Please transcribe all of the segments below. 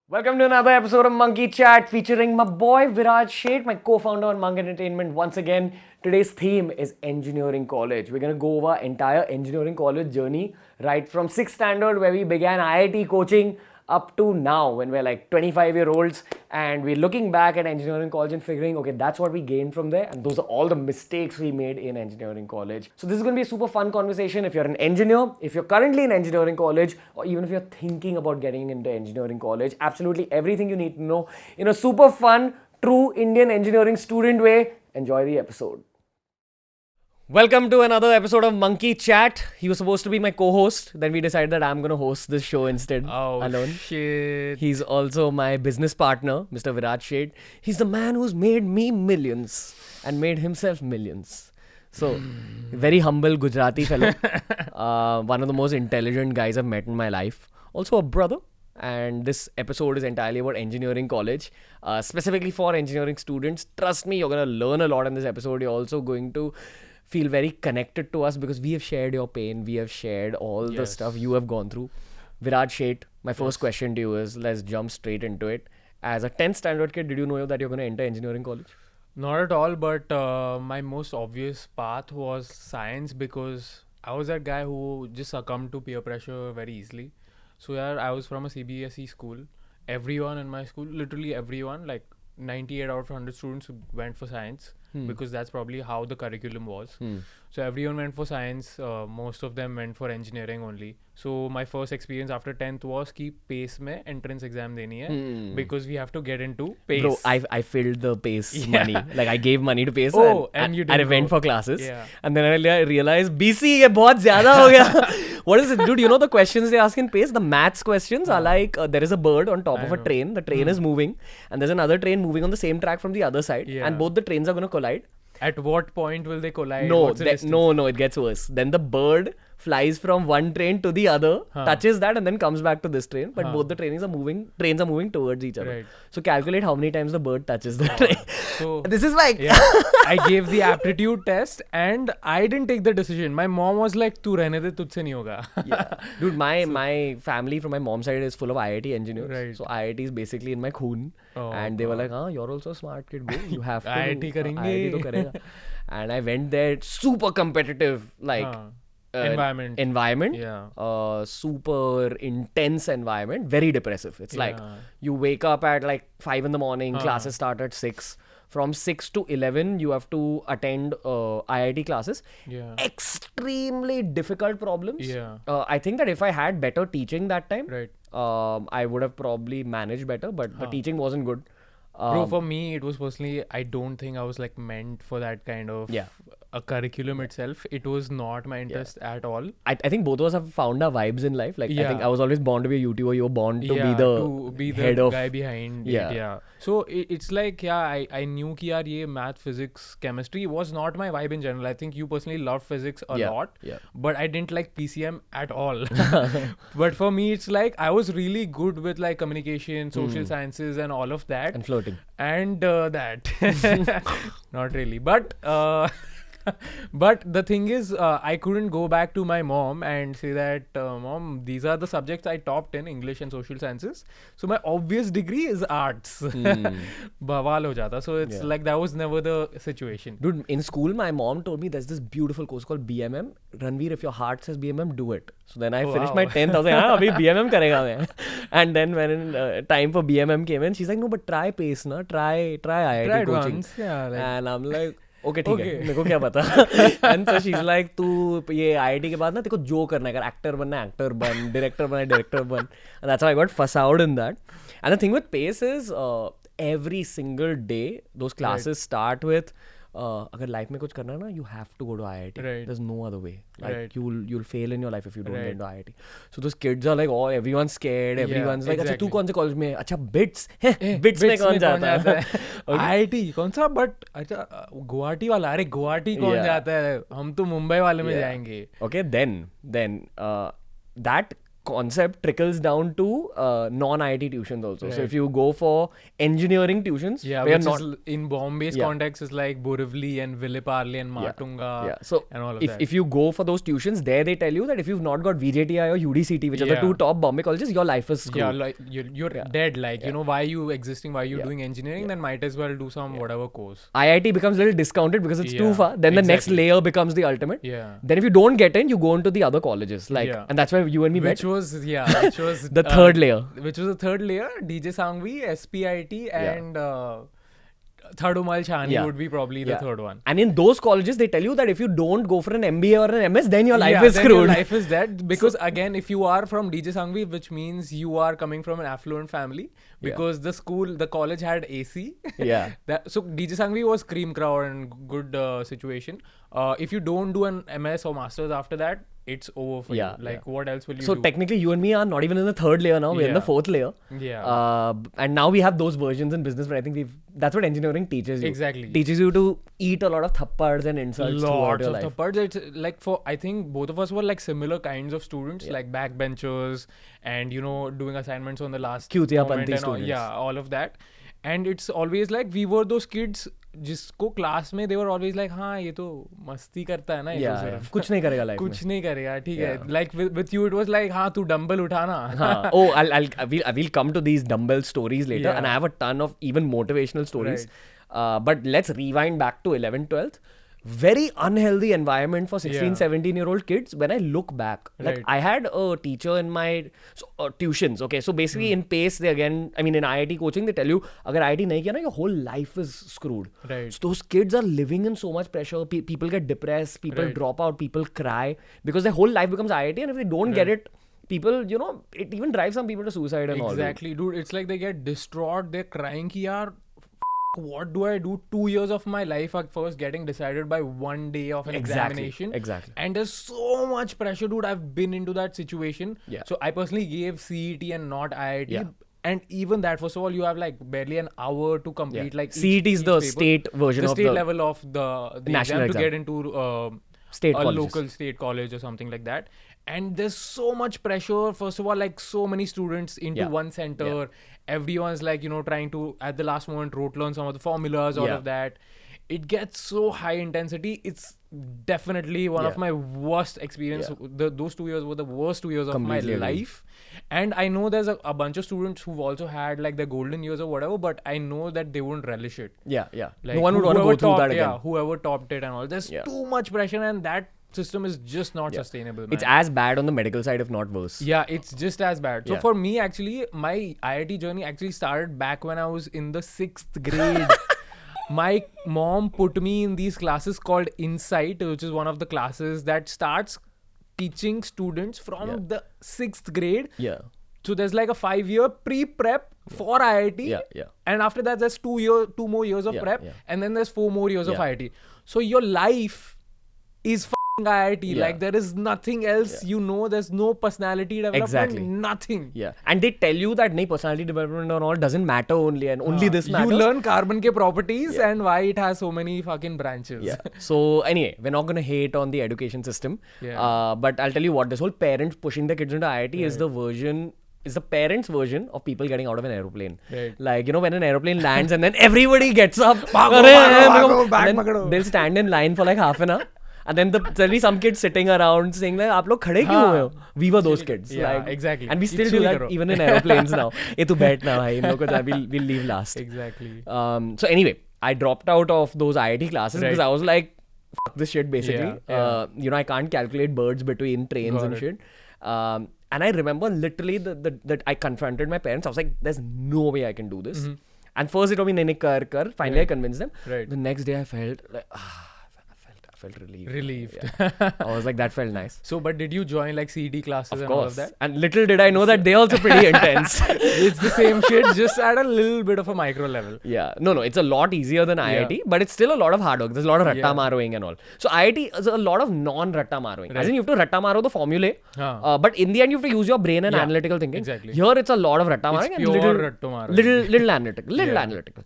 Welcome to another episode of Monkey Chat featuring my boy Viraj Sheth, my co-founder on Monk Entertainment. Once again, today's theme is engineering college. We're gonna go over entire engineering college journey, right from 6th standard where we began IIT coaching up to now when we're like 25-year-olds and we're looking back at engineering college and figuring, okay, that's what we gained from there and those are all the mistakes we made in engineering college. So this is going to be a super fun conversation if you're an engineer, if you're currently in engineering college, or even if you're thinking about getting into engineering college. Absolutely everything you need to know in a super fun, true Indian engineering student way. Enjoy the episode. Welcome to another episode of Monkey Chat. He was supposed to be my co-host. Then we decided that I'm going to host this show instead alone. Shit. He's also my business partner, Mr. Viraj Sheth. He's the man who's made me millions and made himself millions. So, very humble Gujarati fellow. One of the most intelligent guys I've met in my life. Also a brother. And this episode is entirely about engineering college, specifically for engineering students. Trust me, you're going to learn a lot in this episode. You're also going to feel very connected to us because we have shared your pain. We have shared all the stuff you have gone through. Viraj Sheth, my first question to you is, let's jump straight into it. As a 10th standard kid, did you know that you're going to enter engineering college? Not at all, but my most obvious path was science because I was that guy who just succumbed to peer pressure very easily. So yeah, I was from a CBSE school. Everyone in my school, literally everyone, like 98 out of 100 students went for science because that's probably how the curriculum was. So everyone went for science. Most of them went for engineering only. So my first experience after 10th was कि PACE में entrance exam देनी है because we have to get into PACE. Bro, I filled the PACE money. Like I gave money to PACE and you and I didn't went go. for classes. Yeah. And then I realized BC ये बहुत ज़्यादा हो गया. What is it, dude? You know the questions they ask in PACE? The maths questions are like there is a bird on top of a train. The train is moving and there's another train moving on the same track from the other side. Yeah. And both the trains are going to collide. At what point will they collide? No, What's the distance? no, it gets worse. Then the bird flies from one train to the other, touches that and then comes back to this train. But both the trains are moving towards each other. Right. So calculate how many times the bird touches the train. So This is like... yeah, I gave the aptitude test and I didn't take the decision. My mom was like, "तू रहने दे, तुझसे नहीं होगा." Yeah. Dude, my family from my mom's side is full of IIT engineers. Right. So IIT is basically in my khoon. And they were like, you're also a smart kid, bro. You have to. IIT करेंगे. IIT तो करेगा. And I went there, super competitive, like... environment. Yeah. Super intense environment. Very depressive. It's like you wake up at like 5 in the morning. Classes start at 6. From 6 to 11, you have to attend IIT classes. Yeah. Extremely difficult problems. Yeah. I think that if I had better teaching that time, Right. I would have probably managed better. But the teaching wasn't good. Bro, for me, it was personally, I don't think I was like meant for that kind of a curriculum itself. It was not my interest at all. I think both of us have found our vibes in life. Like, I think I was always born to be a YouTuber. You were born to be the head of... guy behind Yeah. it. Yeah. So it's like, I knew कि यार ये math, physics, chemistry was not my vibe in general. I think you personally love physics a lot. Yeah. But I didn't like PCM at all. But for me, it's like I was really good with like communication, social sciences and all of that. And floating. And that. Not really. But... but the thing is, I couldn't go back to my mom and say that, Mom, these are the subjects I topped in, English and social sciences. So my obvious degree is arts. Bawal ho jata. So it's like that was never the situation. Dude, in school, my mom told me there's this beautiful course called BMM. Ranveer, if your heart says BMM, do it. So then I finished my 10th. I was like, abhi BMM karega main. And then when time for BMM came in, she's like, no, but try PACE, na? Try IIT Tried coaching. once, yeah. Like, And I'm like, okay, ठीक है, मेरे को क्या पता. And so she's like, तू ये IIT के बाद ना तेरे को जो करना है, अगर actor बनना है actor बन, director बनना है director बन. And that's how I got fuss out in that. And the thing with PACE is every single day those classes start with अगर life में कुछ करना है ना, you have to go to IIT. Right. There's no other way. Like Right. you'll fail in your life if you don't get into IIT. So those kids are like, oh, everyone's scared. Everyone's like, अच्छा तू कौन से college में है? अच्छा BITS BITS में कौन जाता है? IIT कौन सा? But अच्छा गुवाहाटी वाला, अरे गुवाहाटी कौन जाता है? हम तो मुंबई वाले में जाएंगे. Okay, then that concept trickles down to non-IIT tuitions also. So if you go for engineering tuitions, which is in Bombay's context is like Borivali and Villeparle and Matunga So and all of if, that. if you go for those tuitions, there they tell you that if you've not got VJTI or UDCT, which are the two top Bombay colleges, your life is screwed. Yeah, like you're dead. Like, you know, why are you existing? Why are you doing engineering? Then might as well do some whatever course. IIT becomes a little discounted because it's too far. Then the next layer becomes the ultimate. Yeah. Then if you don't get in, you go into the other colleges. Like, and that's where you and me met. Which was the third layer. Which was the third layer. DJ Sangvi, SPIT, and Thadumal Chani would be probably the third one. And in those colleges, they tell you that if you don't go for an MBA or an MS, then your life is then screwed. Your life is dead. Because again, if you are from DJ Sangvi, which means you are coming from an affluent family, because the college had AC. Yeah. So DJ Sangvi was cream crowd and good situation. If you don't do an MS or masters after that, it's over for you. Like, what else will you do? So technically, you and me are not even in the third layer now. We're in the fourth layer. Yeah. And now we have those versions in business, but I think that's what engineering teaches you. Exactly. Teaches you to eat a lot of thappads and insults throughout your life. Lots of thappads. It's like I think both of us were like similar kinds of students, like backbenchers and, you know, doing assignments on the last moment and students. All of that. And it's always like we were those kids जिसको class में they were always like हाँ ये तो मस्ती करता है ना ये तो सिर्फ कुछ नहीं करेगा लाइफ में कुछ नहीं करेगा ठीक है like with you it was like हाँ तू डंबल उठाना oh I'll come to these dumbbell stories later and I have a ton of even motivational stories but let's rewind back to 11th 12th. Very unhealthy environment for 16-17-year-old kids. When I look back, like I had a teacher in my tuitions. Okay, so basically in PACE, in IIT coaching, they tell you, agar IIT nahi kiya na, your whole life is screwed. Right. So those kids are living in so much pressure. People get depressed. People drop out. People cry because their whole life becomes IIT, and if they don't get it, people, you know, it even drives some people to suicide and all. Exactly, dude. It's like they get distraught. They're crying ki yaar, what do I do? 2 years of my life are first getting decided by one day of an examination. Exactly. And there's so much pressure, dude. I've been into that situation. Yeah. So I personally gave CET and not IIT. Yeah. And even that, first of all, you have like barely an hour to complete. Like CET is the state version of the state level of the national exam to get into state a colleges. Local state college or something like that. And there's so much pressure. First of all, like so many students into one center. Everyone's like, you know, trying to at the last moment rote learn some of the formulas, all of that. It gets so high intensity. It's definitely one of my worst experience. Those 2 years were the worst 2 years of my life. And I know there's a bunch of students who've also had like their golden years or whatever, but I know that they won't relish it. Like, no one would want to go through that again. Whoever topped it and all. There's too much pressure, and that system is just not sustainable, man. It's as bad on the medical side, if not worse. Yeah, it's just as bad. So for me, actually, my IIT journey actually started back when I was in the 6th grade. My mom put me in these classes called Insight, which is one of the classes that starts teaching students from the 6th grade. Yeah. So there's like a 5-year pre-prep for IIT. And after that, there's 2 more years of prep. And then there's 4 more years of IIT. So your life is IIT. Like there is nothing else, you know, there's no personality development, nothing. And they tell you that personality development and all doesn't matter only, and only this matters. You learn carbon ke properties and why it has so many fucking branches. So anyway, we're not going to hate on the education system. But I'll tell you what, this whole parents pushing their kids into IIT is the parents' version of people getting out of an aeroplane. Like, you know, when an aeroplane lands and then everybody gets up. They'll stand in line for like half an hour. And then there'll be some kids sitting around saying like, "Aap log khade kyun hu ho?" We were those kids. Like, exactly. And we still do that even in aeroplanes now. Hey, tu bet na bhai. We'll leave last. Exactly. So anyway, I dropped out of those IIT classes because I was like, fuck this shit basically. You know, I can't calculate birds between trains and shit. And I remember literally that I confronted my parents. I was like, there's no way I can do this. And first it told me, nahi kar. Finally I convinced them. The next day I felt like, I felt relieved. I was like, that felt nice. So, but did you join like CET classes and all of that? And little did I know that they're also pretty intense. It's the same shit, just at a little bit of a micro level. No, it's a lot easier than IIT, but it's still a lot of hard work. There's a lot of ratta maroing and all. So IIT is a lot of non-ratta maroing. As in, you have to ratta maro the formulae, but in the end, you have to use your brain and analytical thinking. Exactly. Here, it's a lot of ratta maroing and little analytical.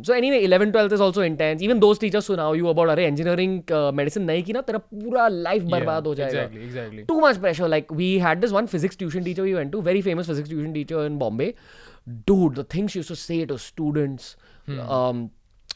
So anyway, 11th, 12th is also intense. Even those teachers who now you about engineering engineering medicine नहीं की ना तेरा पूरा life बर्बाद हो जाएगा. Exactly. Too much pressure. Like we had this one physics tuition teacher we went to, very famous physics tuition teacher in Bombay. Dude, the things she used to say to students.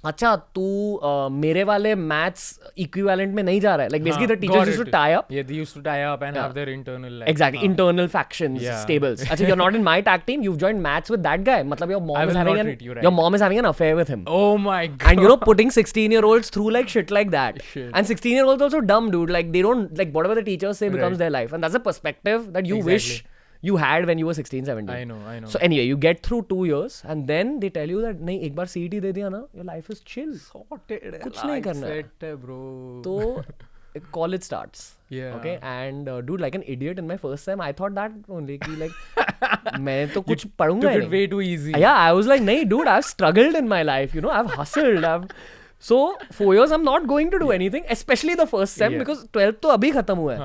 अच्छा तू मेरे वाले maths equivalent में नहीं जा रहा है. Like basically the teachers used to tie up. Yeah, they used to tie up and have their internal like, exactly internal factions, stables. अच्छा, you're not in my tag team. You've joined maths with that guy. मतलब your mom is having an affair with him. Oh my god. And you know, putting 16-year-olds through like shit like that. And 16-year-olds also dumb, dude. Like they don't like whatever the teachers say becomes their life, and that's a perspective that you wish you had when you were 16, 17. I know. So anyway, you get through 2 years and then they tell you that नहीं एक बार CET दे दिया ना, your life is chill. Sorted. कुछ नहीं करना है. Bro. तो college starts. Yeah. Okay. And dude, like an idiot in my first sem, I thought that only कि like मैं तो कुछ पढ़ूंगा नहीं. Took it way too easy. Yeah, I was like नहीं dude, I've struggled in my life. You know, I've hustled. So 4 years I'm not going to do anything, especially the first sem because 12th तो अभी खत्म हुआ है.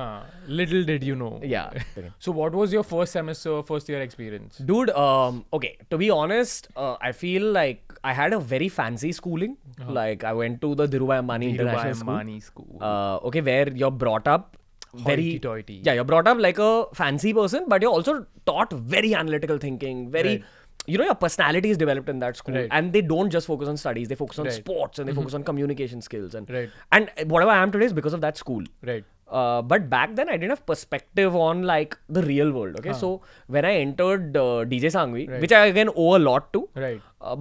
Little did you know. Yeah. So what was your first semester, first year experience? Dude, okay, to be honest, I feel like I had a very fancy schooling. Like I went to the Dhirubhai Ambani International School. Okay, where you're brought up very hoity-toity. Yeah, you're brought up like a fancy person, but you're also taught very analytical thinking, very you know, your personality is developed in that school, and they don't just focus on studies, they focus on sports and they focus on communication skills and whatever I am today is because of that school. But back then I didn't have perspective on like the real world. Okay, so when I entered DJ Sangvi, which I again owe a lot to,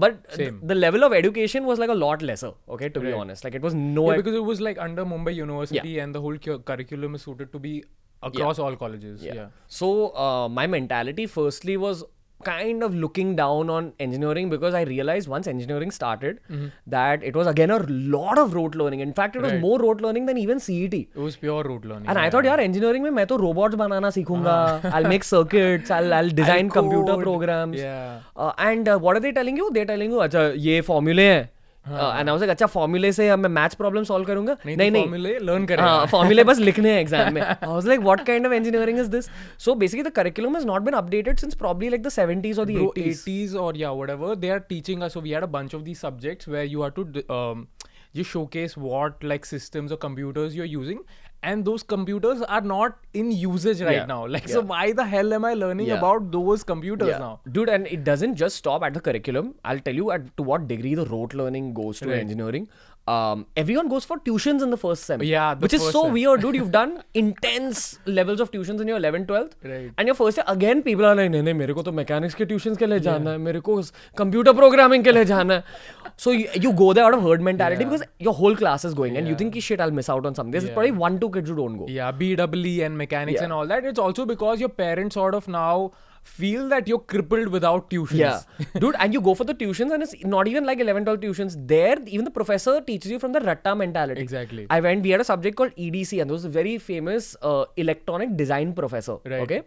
but the level of education was like a lot lesser. Okay, to be honest, like it was because it was like under Mumbai University and the whole curriculum is suited to be across all colleges. So my mentality firstly was kind of looking down on engineering because I realized once engineering started that it was again a lot of rote learning. In fact, it was more rote learning than even CET. It was pure rote learning. And I thought, yaar, engineering mein main to robots banana seekhunga. I'll make circuits. I'll design computer programs. And what are they telling you? They're telling you, acha, ye formulae hai. And I was like, अच्छा फॉर्मूले से मैं maths problem solve करूंगा नहीं फॉर्मूले learn करेगा फॉर्मूले बस लिखने हैं एग्जाम में. I was like, what kind of engineering is this? So basically the curriculum has not been updated since probably like the 70s or the 80s or whatever. They are teaching us. So we had a bunch of these subjects where you have to just showcase what like systems or computers you're using, and those computers are not in usage right now. Like so why the hell am I learning about those computers now? Dude, and it doesn't just stop at the curriculum. I'll tell you to what degree the rote learning goes to engineering. Everyone goes for tuitions in the first sem. Which is so weird, dude. You've done intense levels of tuitions in your 11th, 12th. And your first year, again, people are like, नहीं, मेरे को तो mechanics के tuitions के लिए जाना है. मेरे को computer programming के लिए जाना है. So you go there out of herd mentality because your whole class is going and you think, shit, I'll miss out on something. There's probably 1-2 kids who don't go. BEE and mechanics and all that. It's also because your parents sort of now feel that you're crippled without tuitions. Dude, and you go for the tuitions and it's not even like 11, 12 tuitions. There, even the professor teaches you from the ratta mentality. Exactly. We had a subject called EDC and there was a very famous electronic design professor. Okay.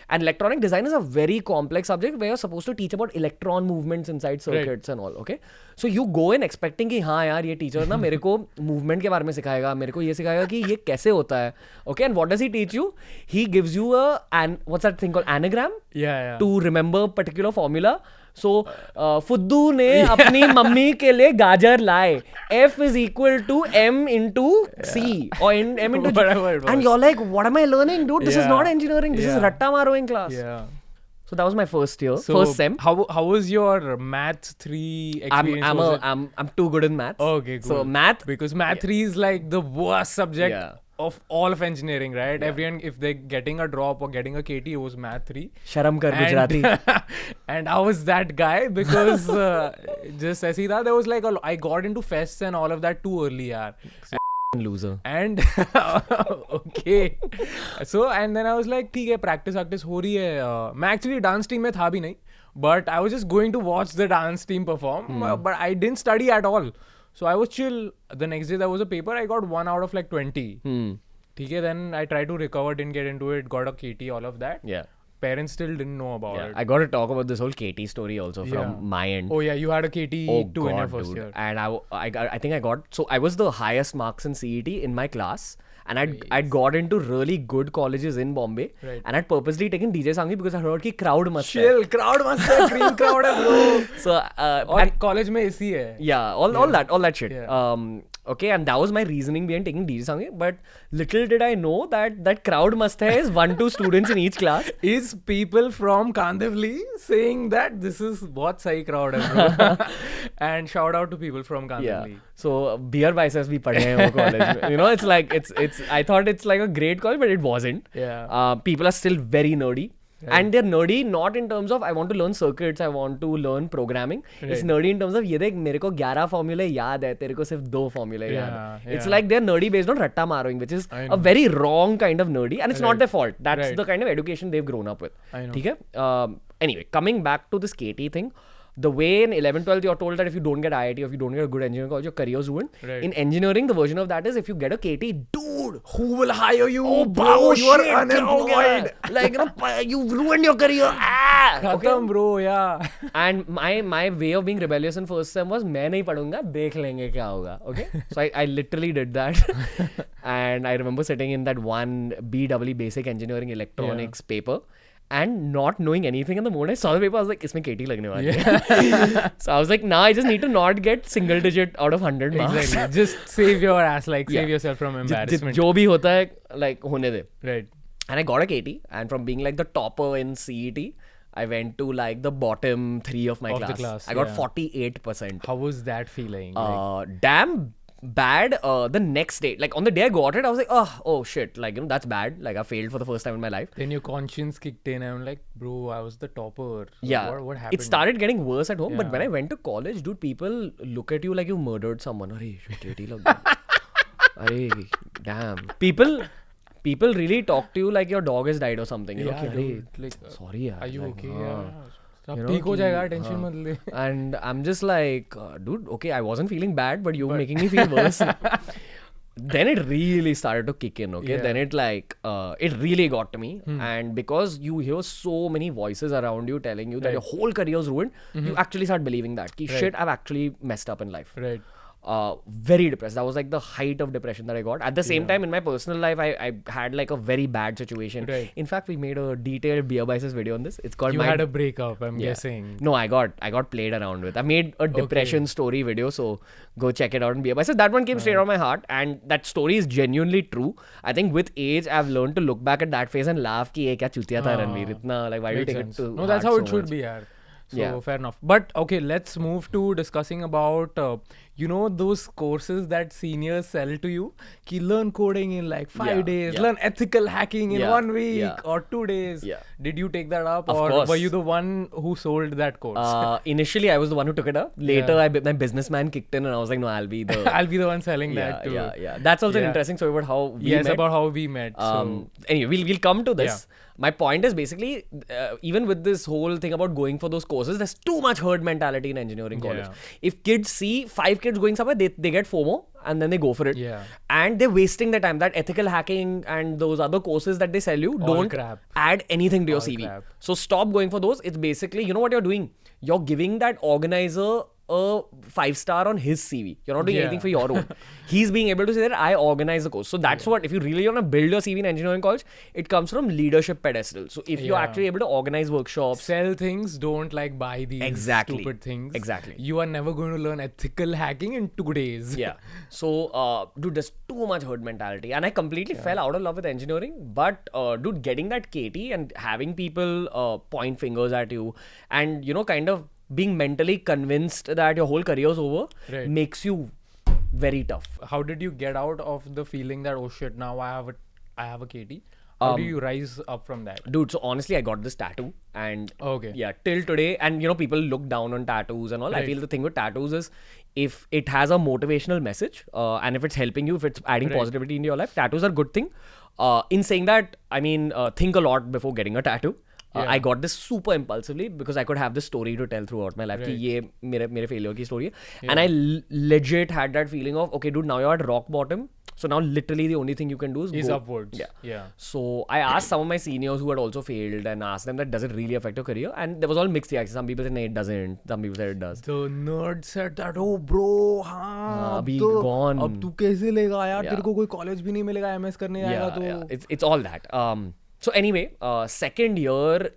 And electronic design is a very complex subject where you're supposed to teach about electron movements inside circuits and all. Okay. So you go in expecting कि हाँ यार ये teacher ना मेरे को movement के बारे में सिखाएगा, मेरे को ये सिखाएगा कि ये कैसे होता है. Okay. And what does he teach you? He gives you what's that thing called anagram? To remember particular formula. So फुद्दू ने अपनी मम्मी के लिए गाजर लाए. F is equal to M into C or M into G. And you're like, what am I learning, dude? This is not engineering. This is ratta maro in class. So that was my first year, first sem. How was your math 3 experience? I'm too good in maths. Okay, good. So math, because math 3 is like the worst subject of all of engineering, right? Everyone, if they're getting a drop or getting a KT, it was math 3. Sharam kar Gujarati. And I was that guy because just aise tha, there was like I got into fests and all of that too early, yaar. Loser. And okay. So and then I was like, ठीक है, practice हो रही है. मैं actually dance team में था भी नहीं, but I was just going to watch the dance team perform. But I didn't study at all. So I was chill. The next day there was a paper. I got 1 out of like 20. Okay, then I tried to recover, didn't get into it, got a KT, all of that. Parents still didn't know about it. I got to talk about this whole KT story also from my end. Oh yeah, you had a KT too in your first year. And I think I got, so I was the highest marks in CET in my class. And I'd got into really good colleges in Bombay. And I'd purposely taken DJ Sangvi because I heard कि crowd must Chill, crowd must hai, green crowd hai bro. So, and college mein AC hai. Yeah, all that shit. Okay, and that was my reasoning behind taking DJ Sangye. But little did I know that that crowd must have 1-2 students in each class. Is people from Kandivali saying that this is what sahi crowd hai, bro? And shout out to people from Kandivali. Yeah. So BeerBiceps bhi padhe hain wo college. You know, it's like it's. I thought it's like a great college, but it wasn't. Yeah. People are still very nerdy. Right. And they're nerdy not in terms of I want to learn circuits, I want to learn programming. It's Right. nerdy in terms of ये देख मेरे को 11 formulae याद है, तेरे को सिर्फ 2 formulae याद है. Yeah, It's yeah. like they're nerdy based on ratta marrowing, which is I a know. very wrong kind of nerdy, and it's not Right. their fault. That's Right. the kind of education they've grown up with. I know. ठीक है? Anyway, coming back to this KT thing. The way in 11th, 12th you're told that if you don't get IIT or if you don't get a good engineering college, your career's ruined. Right. In engineering, the version of that is if you get a KT, dude, Who will hire you? oh, bro, you are shit, क्या हो गया? unemployed. Like, you know, you've ruined your career. Okay? Khatam, bro, yeah. And my way of being rebellious in first sem was मैं नहीं पढ़ूंगा, देख लेंगे क्या होगा. Okay? So I literally did that. And I remember sitting in that one BEE basic engineering electronics paper and not knowing anything. And the moment I saw the paper, I was like, इसमें KT लगने वाली है. So I was like, nah, I just need to not get single digit out of 100 marks. Exactly. Just save your ass, like Yeah. save yourself from embarrassment. जो भी होता है, like होने दे. Right. And I got a KT, and from being like the topper in CET, I went to like the bottom 3 of my Of the class. class, I got yeah. 48%. How was that feeling? Like, Damn bad. The next day, like on the day I got it, I was like, oh shit, like, you know, that's bad. Like I failed for the first time in my life. then your conscience kicked in, and I'm like, bro, I was the topper. So Yeah, What happened? it started getting worse at home. But Yeah. when I went to college, dude, people look at you like you murdered someone. Arey, shit, KT lag gaya. Arey, damn. People really talk to you like your dog has died or something. You know, Yeah, कि, "अरे, dude, like, sorry yaar, Are you like, okay? हाँ." Yeah. सब You know, ठीक हो कि- जाएगा, tension हाँ. मत ले. And I'm just like, dude, okay, I wasn't feeling bad, but you were making me feel worse. Then it really started to kick in, okay? Yeah. Then it like, it really got to me. And because you hear so many voices around you telling you that Right. your whole career is ruined, you actually start believing that. Ki, Right. shit, I've actually messed up in life. Right. Very depressed. That was like the height of depression that I got. At the same time, in my personal life, I had like a very bad situation. Right. In fact, we made a detailed BeerBiceps video on this. It's called You my had a breakup, I'm Yeah. guessing. No, I got played around with. I made a depression story video, so go check it out on BeerBiceps. That one came straight out of my heart, and that story is genuinely true. I think with age, I've learned to look back at that phase and laugh कि ये क्या चूतिया था Ranveer इतना, like why do you Makes take sense. it to No, that's heart how so it should much? be, yaar. So Yeah. fair enough. But okay, let's move to discussing about you know those courses that seniors sell to you. Ki learn coding in like 5 Yeah, days, yeah. learn ethical hacking in Yeah, 1 week yeah. or 2 days. Yeah. Did you take that up, Of or course. were you the one who sold that course? Initially, I was the one who took it up. Later, my businessman kicked in, and I was like, no, I'll be the. I'll be the one selling yeah, that too. yeah. That's also an Yeah. interesting story about how we Yes, met. about how we met. Anyway, we'll come to this. Yeah. My point is basically, even with this whole thing about going for those courses, there's too much herd mentality in engineering college. Yeah. If kids see 5 kids going somewhere, they get FOMO and then they go for it. Yeah. And they're wasting their time. That ethical hacking and those other courses that they sell you All don't crap. add anything to your All CV. crap. So stop going for those. It's basically, you know what you're doing? You're giving that organizer a 5-star on his CV. You're not doing Yeah. anything for your own. He's being able to say that I organize the course. So that's what, if you really want to build your CV in engineering college, it comes from leadership pedestal. So if you're Yeah. actually able to organize workshops, Sell things, don't like buy these Exactly. stupid things. Exactly. You are never going to learn ethical hacking in 2 days. yeah. So, dude, there's too much herd mentality. And I completely fell out of love with engineering. But, dude, getting that KT and having people point fingers at you and, you know, kind of being mentally convinced that your whole career is over Right. makes you very tough. How did you get out of the feeling that, oh shit, now I have a KT? How do you rise up from that? Dude, so honestly, I got this tattoo and Okay. yeah, till today, and you know, people look down on tattoos and all. I Right. feel the thing with tattoos is if it has a motivational message and if it's helping you, if it's adding Right. positivity into your life, tattoos are a good thing. In saying that, I mean, think a lot before getting a tattoo. Yeah. I got this super impulsively because I could have this story to tell throughout my life. Right. कि ये मेरे failure की story है. And I legit had that feeling of, okay, dude, now you're at rock bottom. So now literally the only thing you can do is go. Upwards. Yeah. Yeah. So I asked some of my seniors who had also failed and asked them that does it really affect your career? And there was all mixed reactions. Some people said, no, it doesn't. Some people said it does. The nerd said that, oh bro, हाँ, अभी अब तो gone. अब तू कैसे लेगा यार? Yeah. तेरे को कोई कॉलेज भी नहीं मिलेगा MS करने आएगा तो. Yeah. It's all that. So anyway, second year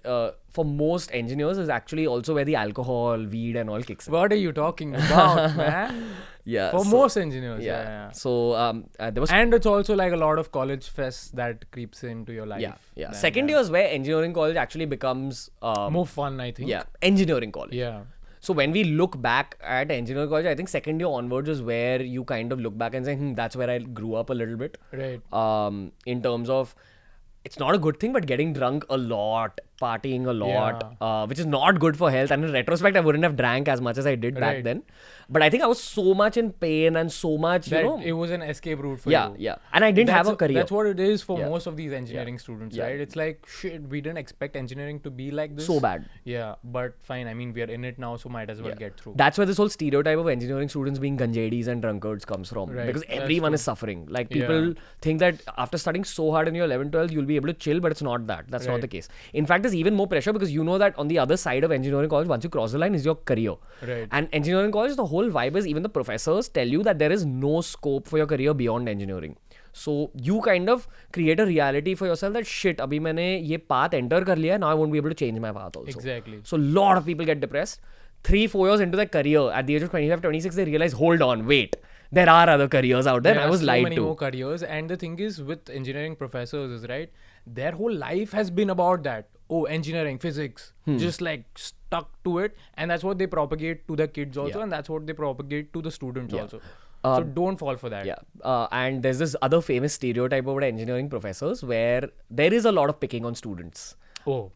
for most engineers is actually also where the alcohol, weed and all kicks in. What are you talking about, man? Yeah. For most engineers, Yeah. yeah. So there was. And it's also like a lot of college fests that creeps into your life. Yeah. Then, Second year is where engineering college actually becomes. More fun, I think. Yeah. Engineering college. Yeah. So when we look back at engineering college, I think second year onwards is where you kind of look back and say, that's where I grew up a little bit. Right. In terms of, it's not a good thing, but getting drunk a lot, partying a lot, which is not good for health. And in retrospect, I wouldn't have drank as much as I did back then. But I think I was so much in pain and so much, it was an escape route for you. Yeah. And I didn't have a career. That's what it is for most of these engineering students, right? It's like, shit, we didn't expect engineering to be like this. So bad. Yeah, but fine. I mean, we are in it now, so might as well get through. That's where this whole stereotype of engineering students being ganjedis and drunkards comes from. Right. Because everyone is suffering. Like people think that after studying so hard in your 11th, 12th, you'll be able to chill, but it's not that. That's not the case. In fact, there's even more pressure because you know that on the other side of engineering college, once you cross the line, is your career. Right. And engineering college, the whole vibe is even the professors tell you that there is no scope for your career beyond engineering. So you kind of create a reality for yourself that shit, abhi maine ye path enter kar liya, now I won't be able to change my path also. Exactly. So a lot of people get depressed. 3-4 years into their career, at the age of 25, 26, they realize, hold on, wait. There are other careers out there. There I was are lied so many to. more careers, and the thing is with engineering professors is right, their whole life has been about that. Oh, engineering, physics, just like stuck to it, and that's what they propagate to the kids also, and that's what they propagate to the students also. So don't fall for that. Yeah. And there's this other famous stereotype about engineering professors where there is a lot of picking on students. Oh.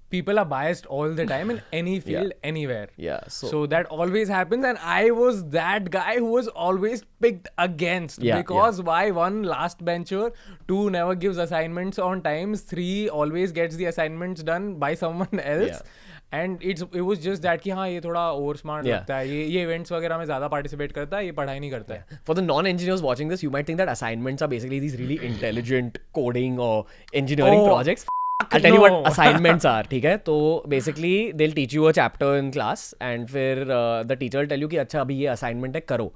People are biased all the time in any field, anywhere. Yeah. So that always happens, and I was that guy who was always picked against because why? 1, last bencher, 2, never gives assignments on times, 3, always gets the assignments done by someone else. And it was just that कि हाँ ये थोड़ा over smart लगता है, ये events वगैरह में ज़्यादा participate करता है, ये पढ़ाई नहीं करता है. For the non-engineers watching this, you might think that assignments are basically these really intelligent coding or engineering projects. I'll tell you what assignments are, ठीक है? तो basically they'll teach you a chapter in class and फिर the teacher will tell you कि अच्छा अभी ये assignment है करो.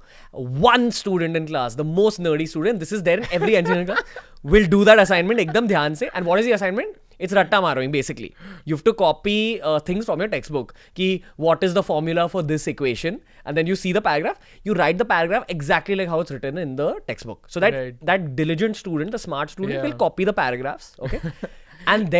One student in class, the most nerdy student, this is there in every engineering class, will do that assignment एकदम ध्यान से. And what is the assignment? It's ratta marrowing basically. You have to copy things from your textbook. Ki what is the formula for this equation? And then you see the paragraph. You write the paragraph exactly like how it's written in the textbook. So that diligent student, the smart student, will copy the paragraphs. Okay. And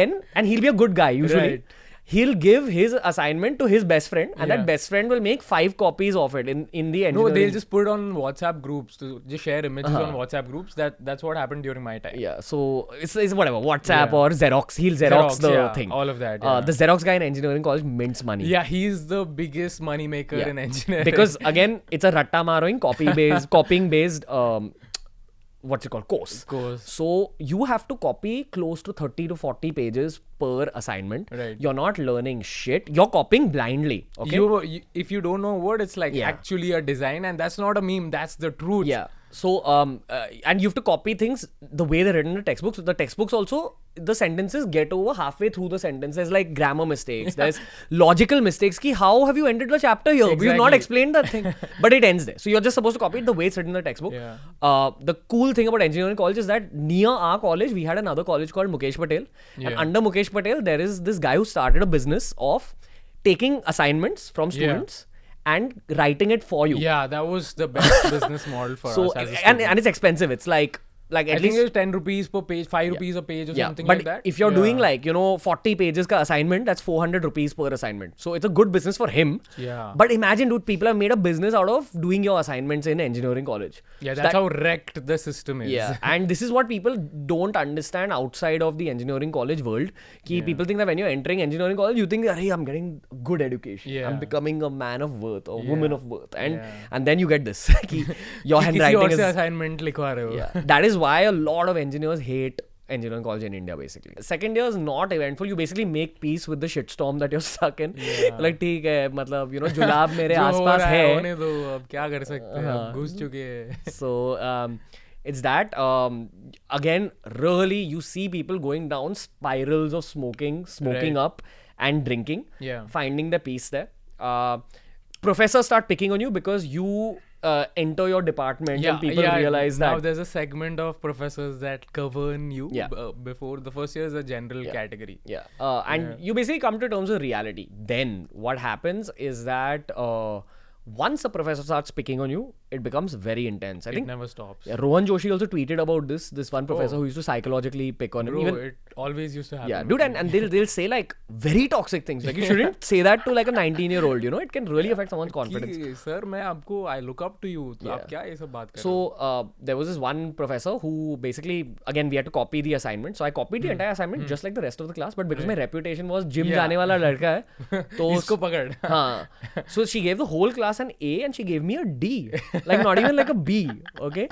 he'll be a good guy usually. He'll give his assignment to his best friend, and that best friend will make 5 copies of it in the engineering. No, they'll just put it on WhatsApp groups to just share images on WhatsApp groups. That's what happened during my time. Yeah, so it's whatever, WhatsApp or Xerox. He'll Xerox the thing. All of that. The Xerox guy in engineering college mints money. Yeah, he's the biggest money maker in engineering. Because again, it's a ratta marrowing, copying based what's it called, course. So you have to copy close to 30 to 40 pages per assignment. Right. You're not learning shit. You're copying blindly. Okay. If you don't know a word, it's like actually a design, and that's not a meme. That's the truth. Yeah. So and you have to copy things the way they're written in the textbooks. The textbooks also, the sentences get over halfway through the sentence. There's like grammar mistakes. There's logical mistakes. Ki how have you ended the chapter here? We've not explained that thing. But it ends there. So you're just supposed to copy it the way it's written in the textbook. The cool thing about engineering college is that near our college, we had another college called Mukesh Patel. And under Mukesh Patel, there is this guy who started a business of taking assignments from students and writing it for you. Yeah, that was the best business model for us as a student. And it's expensive. It's like at I least think it's 10 rupees per page, 5 rupees a page or something but like that. If you're doing 40 pages ka assignment, that's 400 rupees per assignment. So it's a good business for him. Yeah. But imagine, dude, people have made a business out of doing your assignments in engineering college. Yeah, that's how wrecked the system is. Yeah, and this is what people don't understand outside of the engineering college world. People think that when you're entering engineering college, you think, hey, I'm getting good education. Yeah. I'm becoming a man of worth or woman of worth. And then you get this. Your handwriting किसी और is... से assignment लिखवा रहे हो. Yeah. That is why a lot of engineers hate engineering college in India basically. Second year is not eventful. You basically make peace with the shitstorm that you're stuck in. Like ठीक है, मतलब जुलाब मेरे आसपास है. होने दो, अब क्या कर सकते हैं, अब घुस चुके हैं. So it's that again, really you see people going down spirals of smoking up and drinking, finding the peace there. Professors start picking on you because you enter your department and people realize now that. there's a segment of professors that govern you. Yeah. Before the first year is a general category. Yeah. And you basically come to terms with reality. Then what happens is that once a professor starts picking on you, it becomes very intense. I It think never stops. Rohan Joshi also tweeted about this one professor who used to psychologically pick on him. Bro, Even, it always used to happen. yeah, dude, and they'll say like very toxic things. Like you shouldn't say that to like a 19-year-old, you know, it can really affect someone's confidence. कि, sir, I look up to you. तो आप क्या ये सब बात कर रहे हो? So there was this one professor who basically, again, we had to copy the assignment. So I copied the entire assignment just like the rest of the class. But because my reputation was gym जाने वाला लड़का है, तो इसको पकड़. हाँ. So she gave the whole class an A and she gave me a D. Like not even like a B. Okay.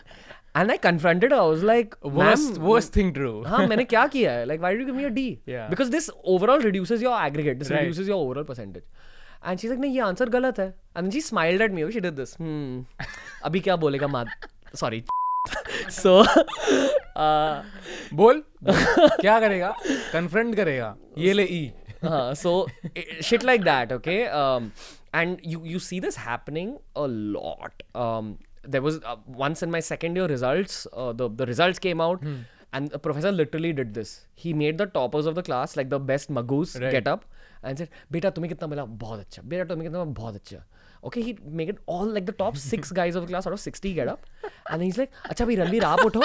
And I confronted her. I was like, worst thing to do. हाँ मैंने क्या किया है? Like why did you give me a D? Yeah. Because this overall reduces your aggregate. This Right. reduces your overall percentage. And she's like, नहीं ये answer गलत है. And then she smiled at me. She did this. अभी क्या बोलेगा माँ? Sorry. So बोल क्या करेगा? Confront करेगा. ये ले E. So shit like that, okay? And you see this happening a lot. There was once in my second year results, the results came out and the professor literally did this. He made the toppers of the class, like the best magoos, get up and said, beta तुम्हें कितना मिला? बहुत अच्छा. Beta तुम्हें कितना मिला? बहुत अच्छा. Okay, he make it all like the top 6 guys of the class out of 60 get up. And then he's like, अच्छा भाई रणवीर आप उठो.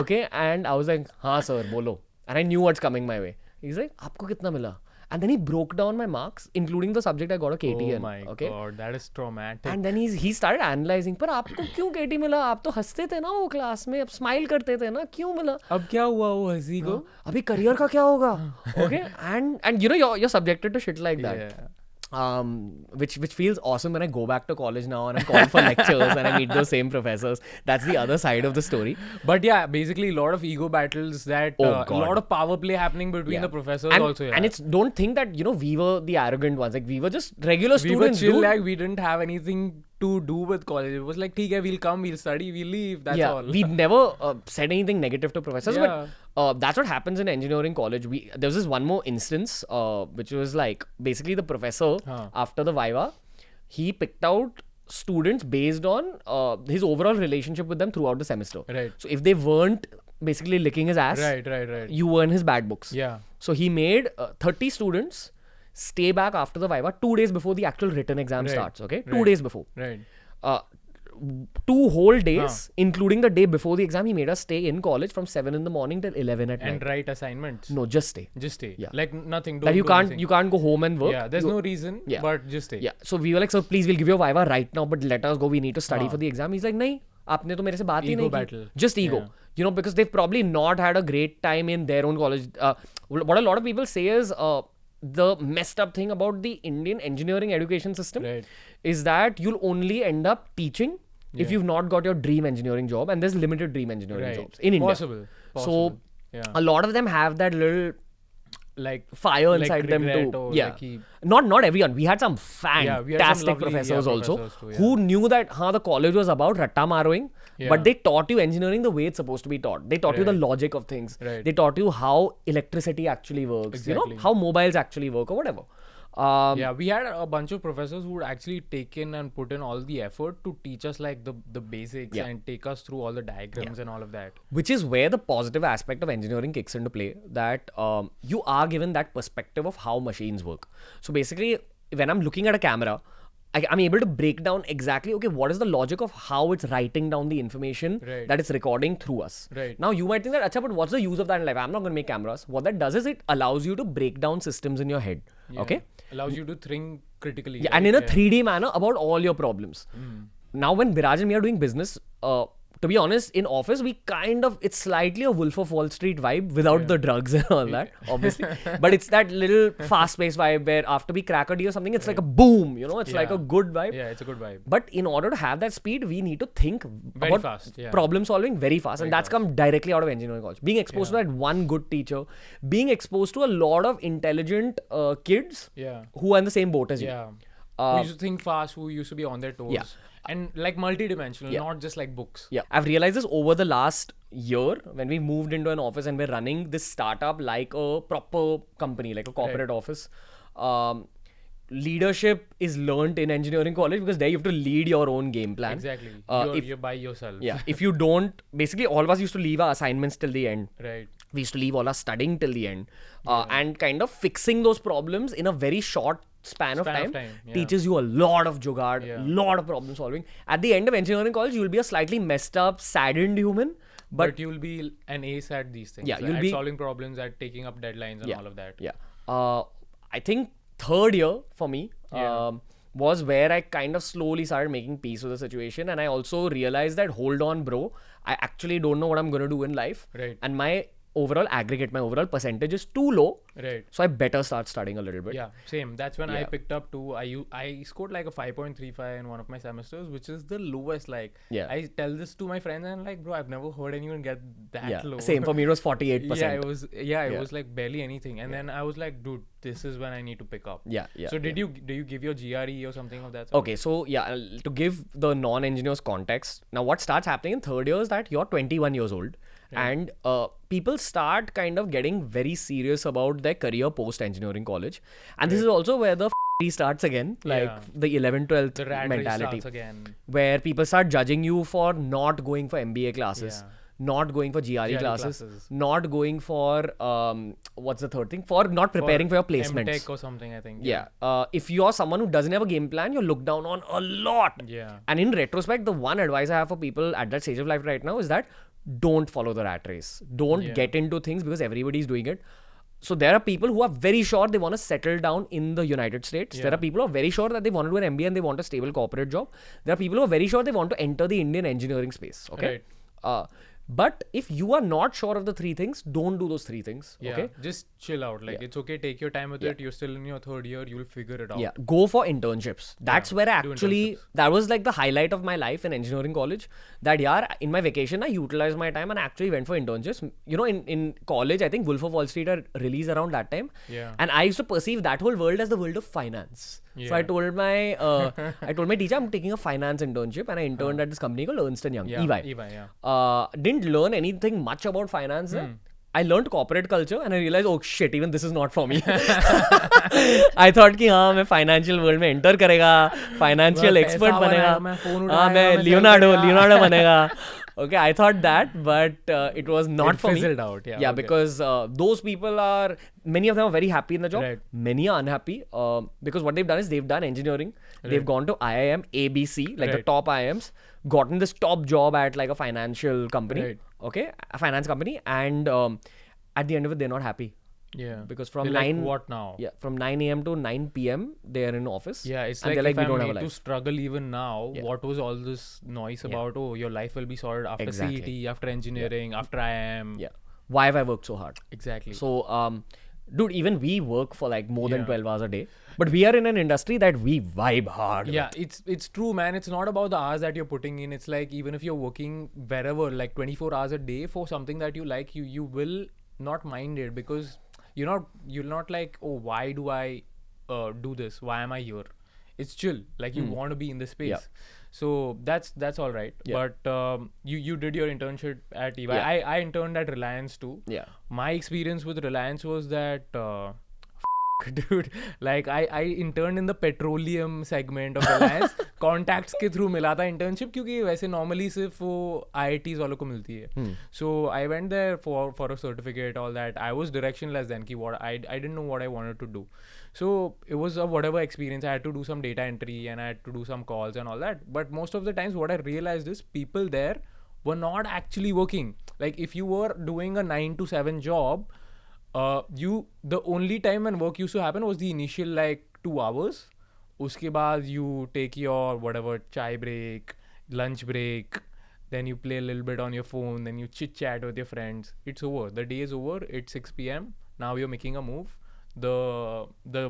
Okay, and I was like, हाँ sir, बोलो. And I knew what's coming my way. He's like, आपको कितना मिला? And then he broke down my marks, including the subject I got a KT in. Oh my god, that is traumatic. And then he started analyzing. पर आपको क्यों KT मिला? आप तो हंसते थे ना वो क्लास में, आप स्माइल करते थे ना, क्यों मिला? अब क्या हुआ वो हंसी को? अभी करियर का क्या होगा? Okay, and you know you're subjected to shit like that. Yeah. Which feels awesome when I go back to college now and I'm called for lectures and I meet those same professors. That's the other side of the story. But yeah, basically a lot of ego battles that a lot of power play happening between the professors and, also. Yeah. And it's don't think that we were the arrogant ones. Like we were just regular students. We were chill, like we didn't have anything to do with college. It was like, okay, we'll come, we'll study, we'll leave. That's all. We never said anything negative to professors. But that's what happens in engineering college. There was this one more instance, which was like basically the professor after the Viva, he picked out students based on his overall relationship with them throughout the semester. Right. So if they weren't basically licking his ass, right. you were in his bad books. Yeah. So he made 30 students stay back after the Viva 2 days before the actual written exam starts. Okay, 2 days before. Right. 2 whole days, including the day before the exam, he made us stay in college from 7 in the morning till 11 at night. And write assignments. No, just stay. Just stay. Yeah. Like nothing. That you can't go home and work. Yeah, there's no reason. Yeah. But just stay. Yeah. So we were like, sir, please, we'll give you a Viva right now, but let us go. We need to study for the exam. He's like, nahi, आपने तो मेरे से बात ही नहीं की. Just ego. Yeah. You know, because they've probably not had a great time in their own college. What a lot of people say is the messed up thing about the Indian engineering education system is that you'll only end up teaching if you've not got your dream engineering job, and there's limited dream engineering jobs in India. Possible. So a lot of them have that little like fire inside them too. Yeah. Like not everyone. We had some fantastic professors also who knew that the college was about ratta marrowing, but they taught you engineering the way it's supposed to be taught. They taught you the logic of things. They taught you how electricity actually works. You know, how mobiles actually work or whatever. We had a bunch of professors who would actually take in and put in all the effort to teach us like the basics and take us through all the diagrams and all of that. Which is where the positive aspect of engineering kicks into play, that you are given that perspective of how machines work. So basically, when I'm looking at a camera, I'm able to break down exactly, okay, what is the logic of how it's writing down the information that it's recording through us. Now, you might think that, but what's the use of that in life? I'm not going to make cameras. What that does is it allows you to break down systems in your head. Okay? Allows you to think critically. Yeah, and in a 3D manner about all your problems. Now, when Viraj and me are doing business, to be honest, in office, it's slightly a Wolf of Wall Street vibe without the drugs and all that, obviously. But it's that little fast-paced vibe where after we crack a deal or something, it's like a boom, it's like a good vibe. Yeah, it's a good vibe. But in order to have that speed, we need to think very fast. Problem solving very fast. And that's come directly out of engineering college. Being exposed to that one good teacher, being exposed to a lot of intelligent kids who are in the same boat as you. Who used to think fast, who used to be on their toes. And like multi-dimensional, not just like books. I've realized this over the last year when we moved into an office and we're running this startup like a proper company, like a corporate office. leadership is learnt in engineering college because there you have to lead your own game plan. Exactly. You're by yourself. Yeah. If you don't, basically all of us used to leave our assignments till the end. Right. We used to leave all our studying till the end. And kind of fixing those problems in a very short span of time teaches you a lot of jugaad, lot of problem solving. At the end of engineering college, you will be a slightly messed up, saddened human. But you'll be an ace at these things. Yeah, you'll be solving problems, at taking up deadlines and all of that. Yeah. I think third year for me was where I kind of slowly started making peace with the situation. And I also realized that, hold on, bro, I actually don't know what I'm going to do in life. Right. And my overall percentage is too low. Right. So I better start studying a little bit. Yeah, same. That's when I picked up too. I scored like a 5.35 in one of my semesters, which is the lowest. Like, I tell this to my friends and like, bro, I've never heard anyone get that low. Same for me, it was 48%. It was like barely anything. And then I was like, dude, this is when I need to pick up. So do you give your GRE or something of that sort? Okay, so to give the non-engineers context, now what starts happening in third year is that you're 21 years old. And people start kind of getting very serious about their career post engineering college, and this is also where the starts again, like the 11th, 12th the rat mentality starts again, where people start judging you for not going for MBA classes, not going for GRE classes, not going for what's the third thing, for not preparing for your placements, MTech or something, I think. If you're someone who doesn't have a game plan, you're looked down on a lot. And in retrospect, the one advice I have for people at that stage of life right now is that don't follow the rat race. Don't get into things because everybody's doing it. So there are people who are very sure they want to settle down in the United States. There are people who are very sure that they want to do an MBA and they want a stable corporate job. There are people who are very sure they want to enter the Indian engineering space. Okay. But if you are not sure of the three things, don't do those three things. Okay. Just chill out. Like it's okay. Take your time with it. You're still in your third year. You'll figure it out. Yeah. Go for internships. That's where I actually, that was like the highlight of my life in engineering college. That in my vacation, I utilized my time and I actually went for internships. You know, in college, I think Wolf of Wall Street had released around that time. And I used to perceive that whole world as the world of finance. So I told my teacher I'm taking a finance internship, and I interned at this company called Ernst & Young, EY. Didn't learn anything much about finance. I learned corporate culture and I realized, oh shit, even this is not for me. I thought कि हाँ मैं financial world में enter करेगा, financial expert बनेगा, हाँ मैं Leonardo बनेगा. Okay, I thought that, but it was not for me. Fizzled out. Because those people are, many of them are very happy in the job. Many are unhappy because what they've done is they've done engineering. They've gone to IIM, ABC, like the top IIMs, gotten this top job at like a financial company. Okay, a finance company, and at the end of it, they're not happy. Because from they're 9 like, what now? From 9 a.m. to 9 p.m. they are in office. It's and like, if we don't I'm have a made to life. struggle even now, what was all this noise about? Oh, your life will be sorted after CET, after engineering, after IIM. Why have I worked so hard? Exactly. So, dude, even we work for like more than 12 hours a day, but we are in an industry that we vibe hard. It's true, man. It's not about the hours that you're putting in. It's like, even if you're working wherever, like 24 hours a day for something that you like, you will not mind it, because you're not like, oh, why do I do this? Why am I here? It's chill. Like you want to be in this space. So that's all right. But you did your internship at EY. I interned at Reliance too. My experience with Reliance was that dude, like I interned in the petroleum segment of Reliance. Contacts के through मिला था internship, क्योंकि वैसे normally सिर्फ वो IITs वालों को मिलती है. So I went there for a certificate, all that. I was directionless then, कि what I didn't know what I wanted to do. So it was a whatever experience. I had to do some data entry and I had to do some calls and all that. But most of the times what I realized is people there were not actually working. Like if you were doing a 9 to 7 job, the only time when work used to happen was the initial like 2 hours. Uske baad you take your whatever chai break, lunch break, then you play a little bit on your phone, then you chit chat with your friends. It's over. The day is over. It's 6 p.m. Now you're making a move. The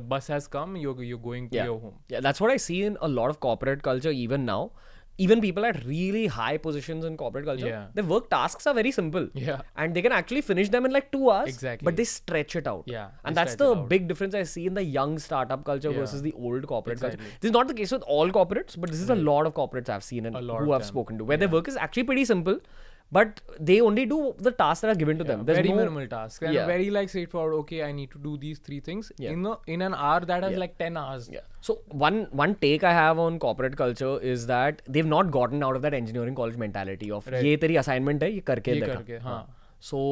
bus has come. You're going to your home. That's what I see in a lot of corporate culture even now. Even people at really high positions in corporate culture, their work tasks are very simple. And they can actually finish them in like 2 hours. Exactly. But they stretch it out. And that's the big difference I see in the young startup culture versus the old corporate culture. This is not the case with all corporates, but this is a lot of corporates I've seen and who I've spoken to, where their work is actually pretty simple. but they only do the tasks that are given to them. There's very no, minimal tasks and Yeah. very like straightforward. Okay, I need to do these 3 things in an hour that has like 10 hours. Yeah. So one take I have on corporate culture is that they've not gotten out of that engineering college mentality of ये तेरी assignment है, ये करके दिखा. So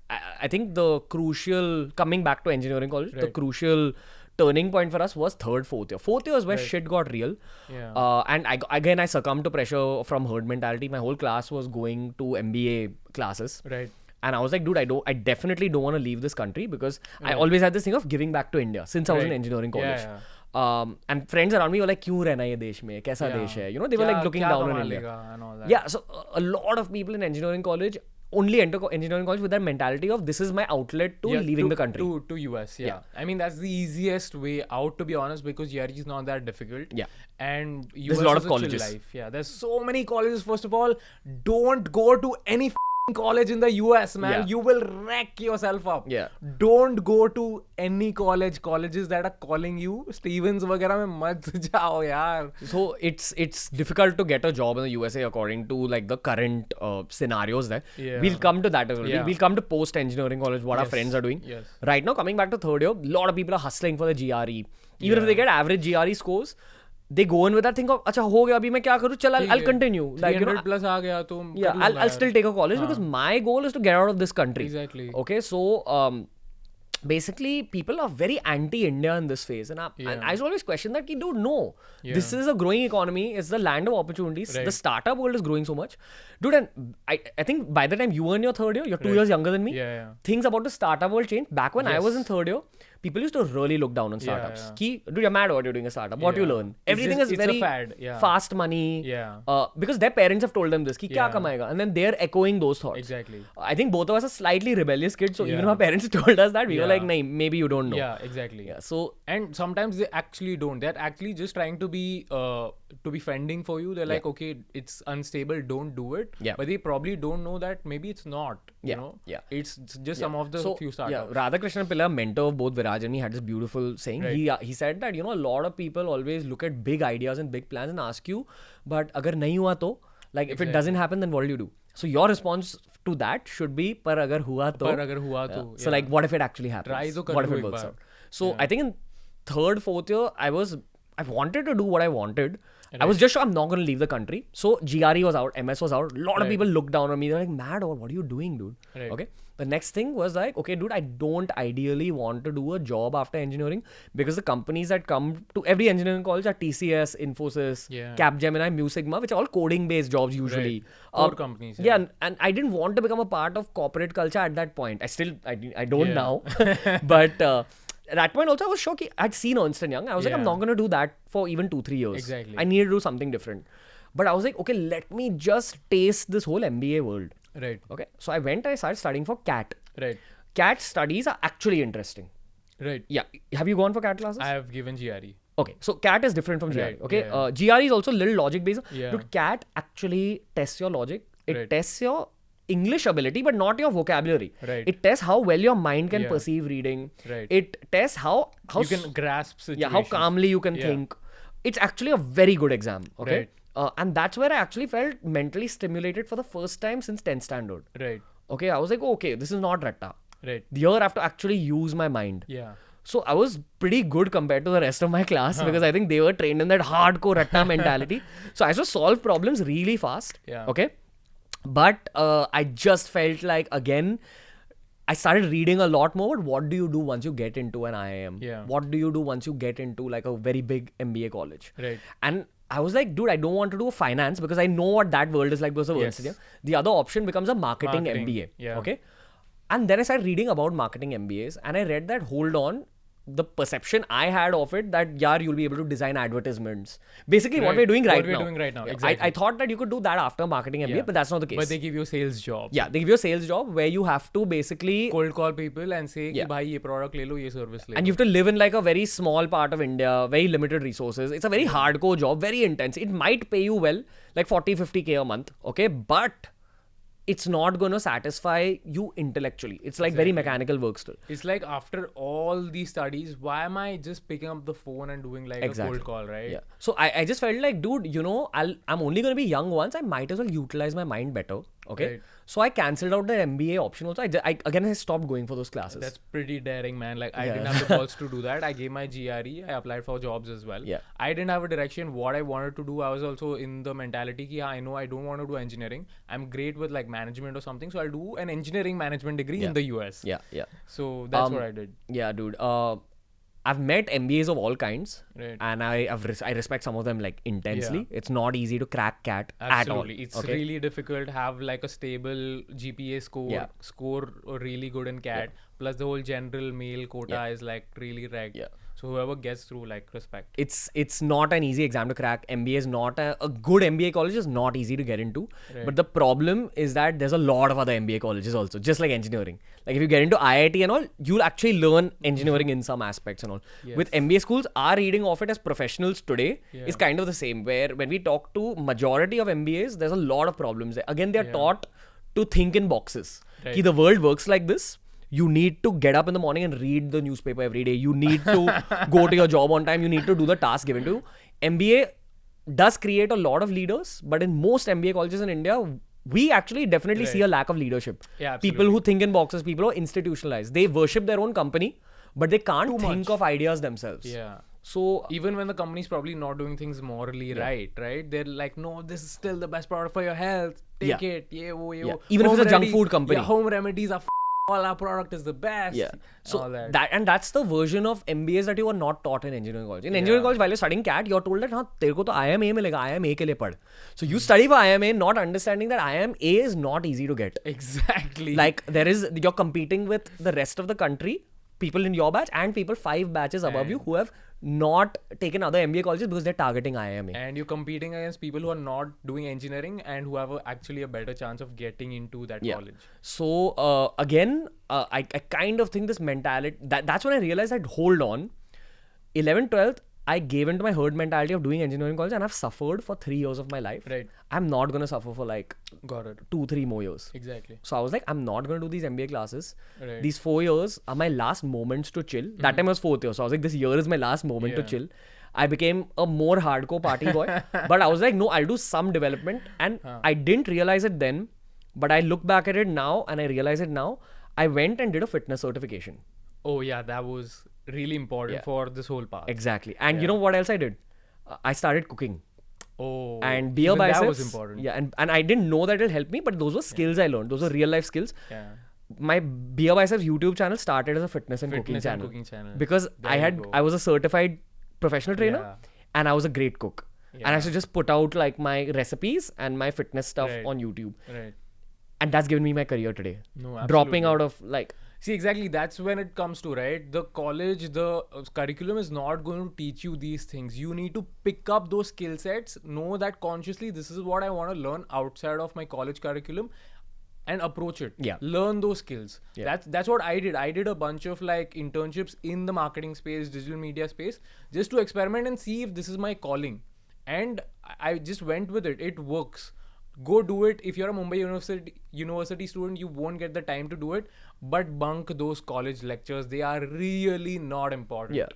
I think the crucial, coming back to engineering college, the crucial turning point for us was third, fourth year. Fourth year is where shit got real. Yeah. And I succumbed to pressure from herd mentality. My whole class was going to MBA classes. Right. And I was like, dude, I definitely don't want to leave this country because I always had this thing of giving back to India since I was in engineering college. And friends around me were like, क्यों रहना ये देश में? कैसा देश है? You know, they were like looking down on India. And all that. Yeah, so a lot of people in engineering college only enter engineering college with that mentality of this is my outlet to leaving the country. To US, I mean, that's the easiest way out, to be honest, because GRE is not that difficult. Yeah. And US There's a lot is of colleges. Chill life. Yeah, there's so many colleges. First of all, don't go to any college in the US, man. Yeah. You will wreck yourself up. Yeah. Don't go to any colleges that are calling you. Stevens वगैरह में मत जाओ यार. So it's difficult to get a job in the USA according to like the current scenarios there. Yeah. We'll come to that as well. Yeah. We'll come to post engineering college, what our friends are doing. Yes. Right now, coming back to third year, a lot of people are hustling for the GRE. Even if they get average GRE scores, they go in with that thing of, अच्छा हो गया अभी मैं क्या करूँ? चल, I'll continue. Like, 300 plus आ गया तो yeah, I'll still take a college because my goal is to get out of this country. Exactly. Okay, so basically people are very anti-India in this phase, and I always question that, dude, no, this is a growing economy, it's the land of opportunities. The startup world is growing so much, dude, and I think by the time you were in your third year, you're 2 years younger than me. Things about the startup world changed. Back when I was in third year, people used to really look down on startups. Dude, you're mad what you're doing a startup. What do you learn? Everything is very a fad. fast money. Because their parents have told them this, ki kya kamayega? And then they're echoing those thoughts. Exactly. I think both of us are slightly rebellious kids. So even if our parents told us that, we were like, nah, maybe you don't know. Yeah, exactly. Yeah, so and sometimes they actually don't. They're actually just trying to be fending for you. They're like, okay, it's unstable, don't do it. But they probably don't know that maybe it's not. You know? It's just some of the few startups. Radhakrishnan Pillai, mentor of both Viraj and me, had this beautiful saying. He said that, you know, a lot of people always look at big ideas and big plans and ask you, but agar nahi hua to, like if it doesn't happen, then what will you do? So your response to that should be, par agar hua to. Par agar hua to. So like, what if it actually happens? Try to what if it works out? So I think in third, fourth year, I wanted to do what I wanted. I was just sure I'm not going to leave the country. So GRE was out, MS was out. A lot of people looked down on me. They're like, mad, or what are you doing, dude? Okay. The next thing was like, okay, dude, I don't ideally want to do a job after engineering because the companies that come to every engineering college are TCS, Infosys, Capgemini, Mu Sigma, which are all coding-based jobs usually. Core companies. Yeah, and I didn't want to become a part of corporate culture at that point. I don't now. But at that point also I was shocked. I'd seen Ernst & Young. I was like, I'm not going to do that for even 2-3 years. Exactly. I needed to do something different. But I was like, okay, let me just taste this whole MBA world. Right. Okay. So I went and I started studying for CAT. Right. CAT studies are actually interesting. Right. Yeah. Have you gone for CAT classes? I have given GRE. Okay. So CAT is different from GRE. Okay. GRE is also a little logic based. But CAT actually tests your logic. It tests your English ability, but not your vocabulary. Right. It tests how well your mind can perceive reading. Right. It tests how you can grasp situations. Yeah, how calmly you can think. It's actually a very good exam. Okay. Right. And that's where I actually felt mentally stimulated for the first time since 10th standard. Right. Okay. I was like, okay, this is not ratta. Right. Here I have to actually use my mind. Yeah. So I was pretty good compared to the rest of my class because I think they were trained in that hardcore ratta mentality. So I used to solve problems really fast. Yeah. Okay. But I just felt like, again, I started reading a lot more. But what do you do once you get into an IIM? Yeah. What do you do once you get into like a very big MBA college? Right. And I was like, dude, I don't want to do finance because I know what that world is like because of Ernst & Young. The other option becomes a marketing MBA. Yeah. Okay. And then I started reading about marketing MBAs and I read that, hold on, the perception I had of it that, you'll be able to design advertisements. Basically what we're doing right now. Exactly. I thought that you could do that after marketing MBA, but that's not the case. But they give you a sales job. Yeah, they give you a sales job where you have to basically cold call people and say, ki bhai, ye product le lo, ye service le lo. And you have to live in like a very small part of India, very limited resources. It's a very hardcore job, very intense. It might pay you well, like 40-50K a month, okay? But it's not going to satisfy you intellectually. It's like very mechanical work still. It's like after all these studies, why am I just picking up the phone and doing like a cold call, right? Yeah. So I just felt like, dude, you know, I'm only going to be young once. I might as well utilize my mind better. Okay. Right. So I cancelled out the MBA option also. I stopped going for those classes. That's pretty daring, man. Like, I Yeah. didn't have the balls to do that. I gave my GRE. I applied for jobs as well. Yeah. I didn't have a direction what I wanted to do. I was also in the mentality ki, I know I don't want to do engineering. I'm great with like management or something. So I'll do an engineering management degree in the US. Yeah, yeah. So that's what I did. Yeah, dude. I've met MBAs of all kinds, Right. and I respect some of them like intensely. It's not easy to crack CAT Absolutely. at all. It's really difficult to have like a stable GPA score, Yeah. score really good in CAT. Plus the whole general male quota is like really ragged. Yeah. So whoever gets through, like, respect. It's not an easy exam to crack. MBA is not a good MBA college is not easy to get into. Right. But the problem is that there's a lot of other MBA colleges also, just like engineering. Like if you get into IIT and all, you'll actually learn engineering in some aspects and all. Yes. With MBA schools, our reading of it as professionals today Yeah. is kind of the same. Where when we talk to majority of MBAs, there's a lot of problems there. Again, they're taught to think in boxes. Right. Ki the world works like this. You need to get up in the morning and read the newspaper every day. You need to go to your job on time. You need to do the task given to you. MBA does create a lot of leaders, but in most MBA colleges in India, we actually definitely see a lack of leadership. Yeah, People who think in boxes, people who are institutionalized. They worship their own company, but they can't think of ideas themselves. Yeah. So Even when the company's probably not doing things morally right? They're like, no, this is still the best product for your health. Take it. Yeah, wo. Even if Home it's a junk food company. Yeah, home remedies are all our product is the best. yeah. So all that. that's the version of MBAs that you are not taught in engineering college. In engineering college, while you're studying CAT, you're told that हाँ तेरे को तो IMA मिलेगा, IMA के लिए पढ़. So you study for IMA, not understanding that IMA is not easy to get. Exactly. Like you're competing with the rest of the country, people in your batch and people 5 batches above you who have not taken other MBA colleges because they're targeting IIMA. And you're competing against people who are not doing engineering and who have actually a better chance of getting into that college. So again, I kind of think this mentality, that's when I realized that hold on, 11th, 12th, I gave into my herd mentality of doing engineering college and I've suffered for 3 years of my life. Right. I'm not going to suffer for like Got it. 2-3 more years. Exactly. So I was like, I'm not going to do these MBA classes. Right. These 4 years are my last moments to chill. That time I was 4th year. So I was like, this year is my last moment to chill. I became a more hardcore party boy. But I was like, no, I'll do some development. And I didn't realize it then. But I look back at it now and I realize it now. I went and did a fitness certification. Oh yeah, that was really important for this whole path. Exactly. And you know what else I did? I started cooking. Oh. And even BeerBiceps. that was important. Yeah, and I didn't know that it'll help me, but those were skills I learned. Those were real life skills. Yeah. My BeerBiceps YouTube channel started as a fitness and cooking channel. Because I was a certified professional trainer and I was a great cook. And I used to just put out like my recipes and my fitness stuff on YouTube. Right. And that's given me my career today. No, Dropping out of like... See, exactly. That's when it comes to, right? The college, the curriculum is not going to teach you these things. You need to pick up those skill sets, know that consciously this is what I want to learn outside of my college curriculum and approach it. Yeah. Learn those skills. That's what I did. I did a bunch of like internships in the marketing space, digital media space, just to experiment and see if this is my calling. And I just went with it. It works. Go do it. If you're a Mumbai university student, you won't get the time to do it. But bunk those college lectures. They are really not important. Yeah.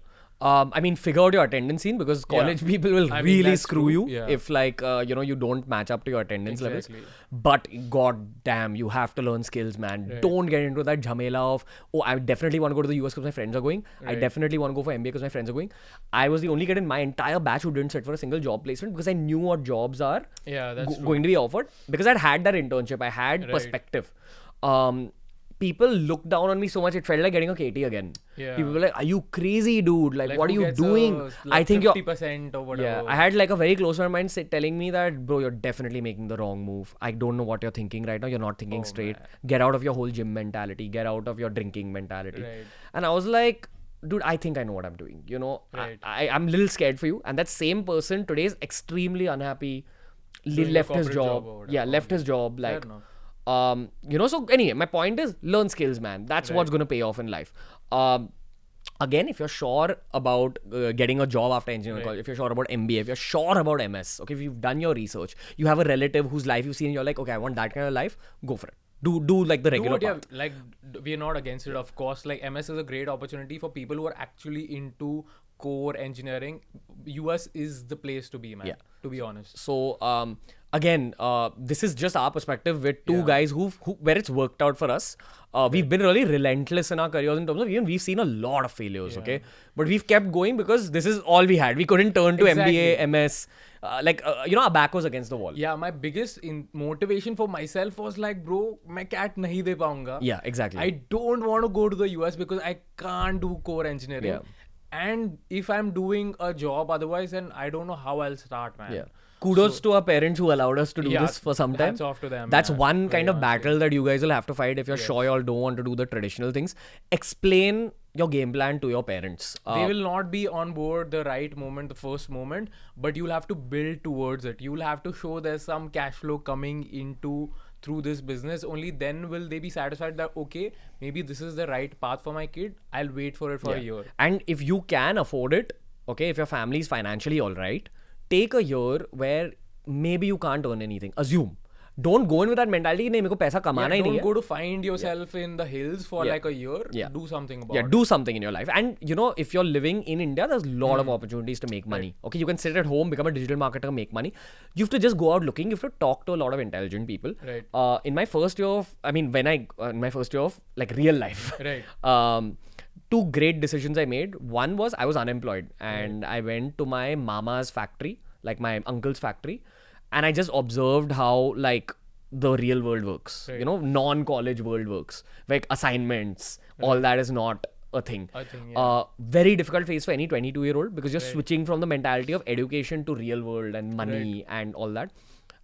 I mean, figure out your attendance scene because college people will really screw you if like, you don't match up to your attendance levels. But god damn, you have to learn skills, man. Right. Don't get into that jhamela of, oh, I definitely want to go to the US because my friends are going. I definitely want to go for MBA because my friends are going. I was the only kid in my entire batch who didn't sit for a single job placement because I knew what jobs are going to be offered because I'd had that internship. I had perspective. People looked down on me so much, it felt like getting a KT again. Yeah. People were like, are you crazy, dude? Like what are you doing? I think 50% or whatever. Yeah, I had like a very close friend of mine telling me that, bro, you're definitely making the wrong move. I don't know what you're thinking right now. You're not thinking straight. Man. Get out of your whole gym mentality. Get out of your drinking mentality. Right. And I was like, dude, I think I know what I'm doing. I'm a little scared for you. And that same person today is extremely unhappy. Left his job. Left his job. Like, so anyway, my point is learn skills, man. That's what's going to pay off in life. Again, if you're sure about getting a job after engineering college, if you're sure about MBA, if you're sure about MS, okay, if you've done your research, you have a relative whose life you've seen and you're like, okay, I want that kind of life, go for it. Do like the regular path. Like, we're not against it, of course. Like, MS is a great opportunity for people who are actually into core engineering, US is the place to be, man. Yeah. To be honest. So again, this is just our perspective with two Yeah. guys who where it's worked out for us. We've been really relentless in our careers in terms of even we've seen a lot of failures, Yeah. okay? But we've kept going because this is all we had. We couldn't turn to Exactly. MBA, MS. Our back was against the wall. Yeah, my biggest motivation for myself was like, bro, मैं CAT नहीं दे पाऊंगा. Yeah, exactly. I don't want to go to the US because I can't do core engineering. Yeah. And if I'm doing a job otherwise, then I don't know how I'll start, man. Yeah. Kudos to our parents who allowed us to do Yeah, this for some time. hats off to them, That's man. one kind Very of battle that you guys will have to fight if you're Yes. sure you all don't want to do the traditional things. Explain your game plan to your parents. They will not be on board the right moment, the first moment, but you'll have to build towards it. You'll have to show there's some cash flow coming into through this business. Only then will they be satisfied that, okay, maybe this is the right path for my kid. I'll wait for it for a year. And if you can afford it, okay, if your family is financially all right, take a year where maybe you can't earn anything. Assume. Don't go in with that mentality, नहीं मेरे को पैसा कमाना ही नहीं Don't है. go to find yourself in the hills for like a year. Yeah. Do something about Yeah, it. do something in your life. And if you're living in India, there's a lot of opportunities to make money. Okay, you can sit at home, become a digital marketer, make money. You have to just go out looking. You have to talk to a lot of intelligent people. Right. In my first year of, in my first year of like real life, Right. two great decisions I made. One was I was unemployed and I went to my mama's factory, like my uncle's factory, and I just observed how like the real world works. Right. Non-college world works. Like assignments, all that is not a thing. A thing, yeah. Very difficult phase for any 22-year-old because you're switching from the mentality of education to real world and money and all that.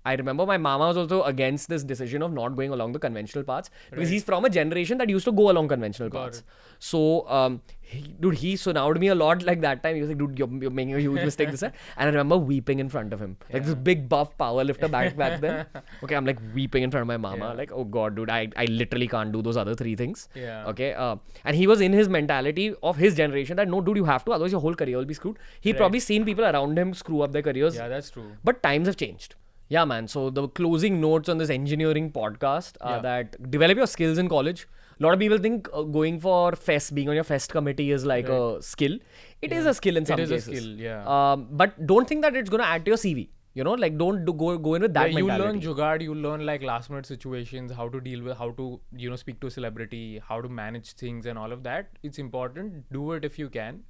I remember my mama was also against this decision of not going along the conventional paths because he's from a generation that used to go along conventional paths. So, he surrounded me a lot like that time. He was like, dude, you're making a huge mistake this time. And I remember weeping in front of him. Like this big buff powerlifter back then. Okay, I'm like weeping in front of my mama. Yeah. Like, oh God, dude, I literally can't do those other three things. Yeah. Okay. And he was in his mentality of his generation that no, dude, you have to, otherwise your whole career will be screwed. He'd probably seen people around him screw up their careers. Yeah, that's true. But times have changed. Yeah, man. So the closing notes on this engineering podcast are that develop your skills in college. A lot of people think going for fest, being on your fest committee is like a skill. It is a skill in some cases. It is a skill, yeah. But don't think that it's going to add to your CV. Like don't go in with that You mentality. learn jugaad, you learn like last minute situations, how to deal with, how to, speak to a celebrity, how to manage things and all of that. It's important. Do it if you can.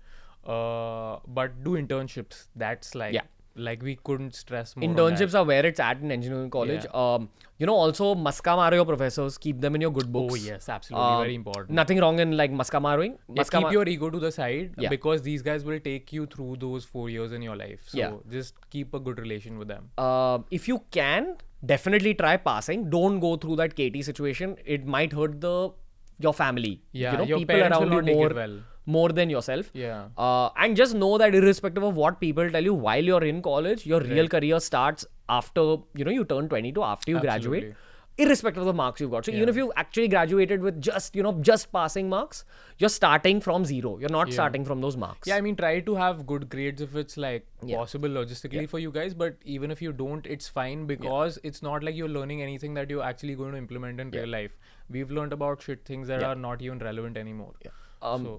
But do internships. That's like we couldn't stress more. Internships are where it's at in engineering college. Also maska maro your professors, keep them in your good books. Oh yes, absolutely, very important. Nothing wrong in like maska maroing. Keep your ego to the side Yeah. because these guys will take you through those 4 years in your life. So just keep a good relation with them. If you can, definitely try passing. Don't go through that KT situation. It might hurt your family. Yeah, your people parents around will you not take it well. more than yourself. Yeah. And just know that irrespective of what people tell you while you're in college, your real career starts after you turn 22, after you graduate. Irrespective of the marks you've got. So even if you actually graduated with just passing marks, you're starting from zero. You're not starting from those marks. Yeah, I mean, try to have good grades if it's like possible logistically for you guys. But even if you don't, it's fine because it's not like you're learning anything that you're actually going to implement in real life. We've learned about shit things that are not even relevant anymore.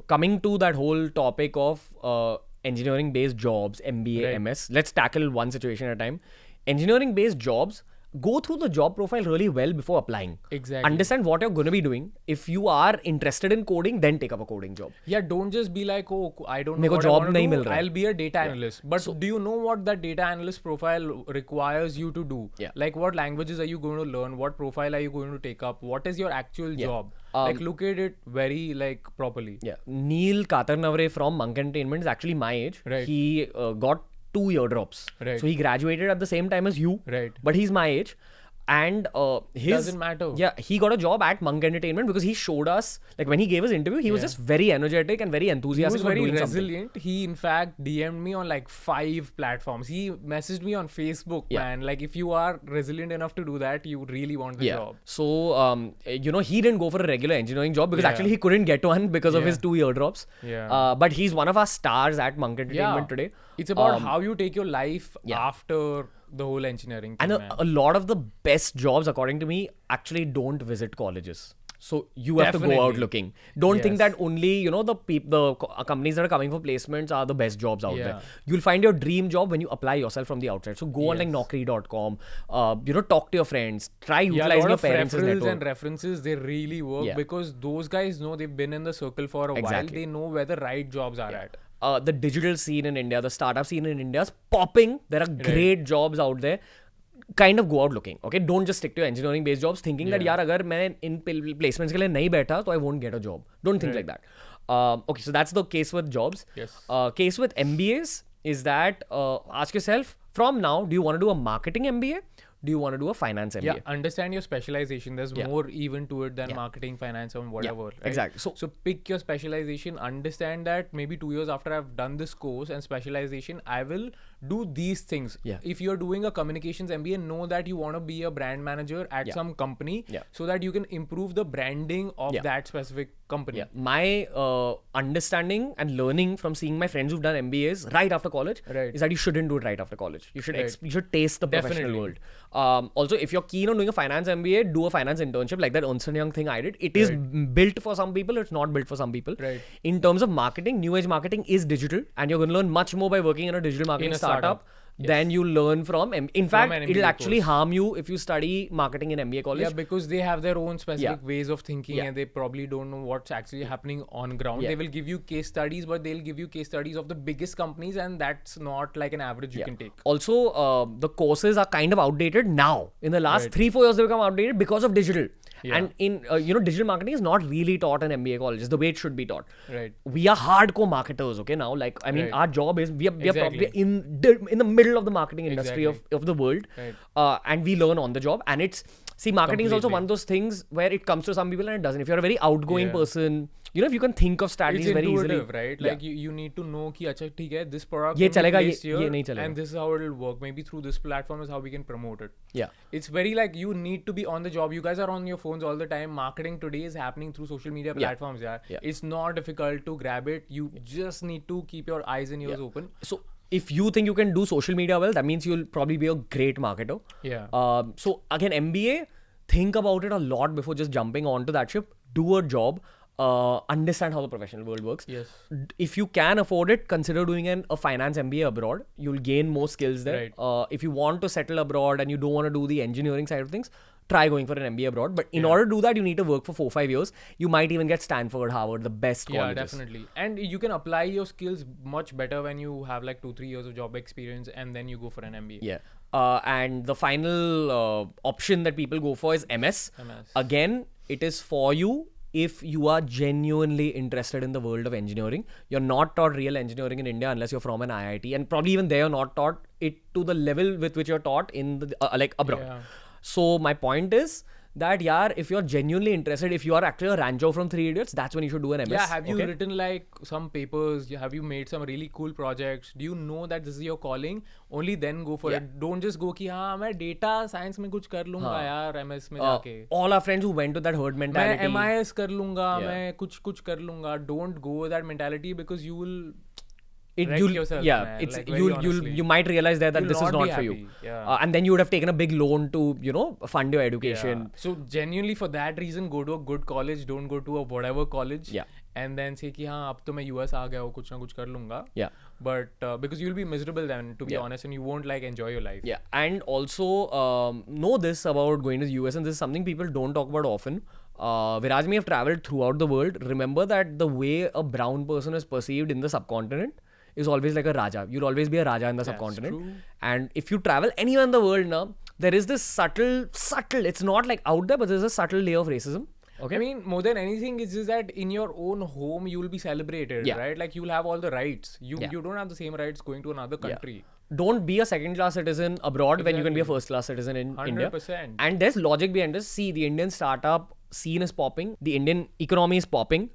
Coming to that whole topic of engineering-based jobs, MBA, MS, let's tackle one situation at a time. Engineering-based jobs, go through the job profile really well before applying. Exactly. Understand what you're going to be doing. If you are interested in coding, then take up a coding job. Yeah, don't just be like, oh, I don't know मेरे को what I job want to नहीं do. मिल रहा है. I'll be a data analyst. But do you know what that data analyst profile requires you to do? Yeah. Like what languages are you going to learn? What profile are you going to take up? What is your actual job? Like look at it very like properly. Yeah. Neil Katarnavre from Monk Entertainment is actually my age. Right. He got 2 eardrops. Right. So he graduated at the same time as you. Right. But he's my age. And Doesn't matter. Yeah, he got a job at Monk Entertainment because he showed us, like when he gave his interview, he was just very energetic and very He enthusiastic was about very doing something. resilient. He in fact DM'd me on like 5 platforms. He messaged me on Facebook, man. Like if you are resilient enough to do that, you really want the job. So, he didn't go for a regular engineering job because actually he couldn't get one because of his 2 eardrops. Yeah. But he's one of our stars at Monk Entertainment today. It's about how you take your life after the whole engineering thing, And man. a lot of the best jobs, according to me, actually don't visit colleges. So you have to go out Definitely. looking. Don't think Yes. that only, you know, companies that are coming for placements are the best jobs out there. Yeah. You'll find your dream job when you apply yourself from the outside. So go on like Yes. naukri.com, you know, talk to your friends, try Yeah, a utilizing lot your of parents' referrals network. and references, they really work Yeah. because those guys know they've been in the circle for a while. Exactly. They know where the right jobs are at. The digital scene in India, the startup scene in India is popping. There are great jobs out there. Kind of go out looking. Okay, don't just stick to engineering based jobs thinking that यार अगर मैं इन placements के लिए नहीं बैठा तो I won't get a job. Don't think like that. Okay, so that's the case with jobs. Yes. Case with MBAs is that ask yourself from now, do you want to do a marketing MBA? Do you want to do a finance MBA? Yeah, understand your specialization. There's more even to it than marketing, finance, or whatever. Right? Exactly. So pick your specialization. Understand that maybe 2 years after I've done this course and specialization, I will do these things. Yeah. If you're doing a communications MBA, know that you want to be a brand manager at some company so that you can improve the branding of that specific company. Yeah. My understanding and learning from seeing my friends who've done MBAs right after college is that you shouldn't do it right after college. You should you should taste the professional world. Also, if you're keen on doing a finance MBA, do a finance internship like that Ernst & Young thing I did. It is built for some people. It's not built for some people. Right. In terms of marketing, new age marketing is digital, and you're going to learn much more by working in a digital marketing startup. Than you learn from in fact it'll actually harm you if you study marketing in MBA college. Yeah, because they have their own specific ways of thinking and they probably don't know what's actually happening on ground. They will give you case studies, but they'll give you case studies of the biggest companies, and that's not like an average you can take. Also, the courses are kind of outdated now. In the last 3-4 years, they've become outdated because of digital. And in digital marketing is not really taught in MBA colleges the way it should be taught. Right. We are hardcore marketers, okay? Now, like I mean, our job is we are probably in the middle of the marketing industry of the world, and we learn on the job. And it's marketing is also one of those things where it comes to some people and it doesn't. If you're a very outgoing person, you know, if you can think of strategies very easily, right? Like you need to know कि अच्छा ठीक है, this product ये can be चलेगा, placed here, ये नहीं चलेगा. and this is how it'll work. Maybe through this platform is how we can promote it. Yeah. It's very like you need to be on the job. You guys are on your phones all the time. Marketing today is happening through social media platforms. It's not difficult to grab it. You just need to keep your eyes and ears open. So if you think you can do social media well, that means you'll probably be a great marketer. Yeah. So again, MBA, think about it a lot before just jumping onto that ship. Do a job. Understand how the professional world works. Yes. If you can afford it, consider doing a finance MBA abroad. You'll gain more skills there. Right. If you want to settle abroad and you don't want to do the engineering side of things, try going for an MBA abroad. But in order to do that, you need to work for 4-5 years. You might even get Stanford, Harvard, the best colleges. Yeah, definitely. And you can apply your skills much better when you have like 2-3 years of job experience and then you go for an MBA. Yeah. And the final option that people go for is MS. Again, it is for you if you are genuinely interested in the world of engineering. You're not taught real engineering in India unless you're from an IIT, and probably even there you're not taught it to the level with which you're taught in the like abroad. Yeah. So my point is that if you're genuinely interested, if you are actually a Rancho from 3 Idiots, that's when you should do an MS. Yeah, have you written like some papers? Have you made some really cool projects? Do you know that this is your calling? Only then go for it. Don't just go कि हाँ मैं data science में कुछ कर लूँगा यार MS में जाके. All our friends who went to that herd mentality. मैं MIS कर लूँगा, मैं कुछ कर लूँगा. Don't go with that mentality because you will yourself, man. It's like, you might realize that this is not for you. Yeah. And then you would have taken a big loan to fund your education. Yeah. So genuinely for that reason, go to a good college. Don't go to a whatever college. Yeah. And then say कि हाँ अब तो मैं US आ गया हूँ, कुछ ना कुछ कर लूँगा. Yeah. But because you'll be miserable then, to be honest, and you won't like enjoy your life. Yeah. And also know this about going to the US, and this is something people don't talk about often. Viraj may have traveled throughout the world. Remember that the way a brown person is perceived in the subcontinent is always like a Raja. You'll always be a Raja in the subcontinent. True. And if you travel anywhere in the world now, there is this subtle, it's not like out there, but there's a subtle layer of racism. Okay. I mean, more than anything, it's just that in your own home, you will be celebrated, right? Like you'll have all the rights. You don't have the same rights going to another country. Don't be a second-class citizen abroad when you can be a first-class citizen in 100%. India. And there's logic behind this. See, the Indian startup scene is popping. The Indian economy is popping.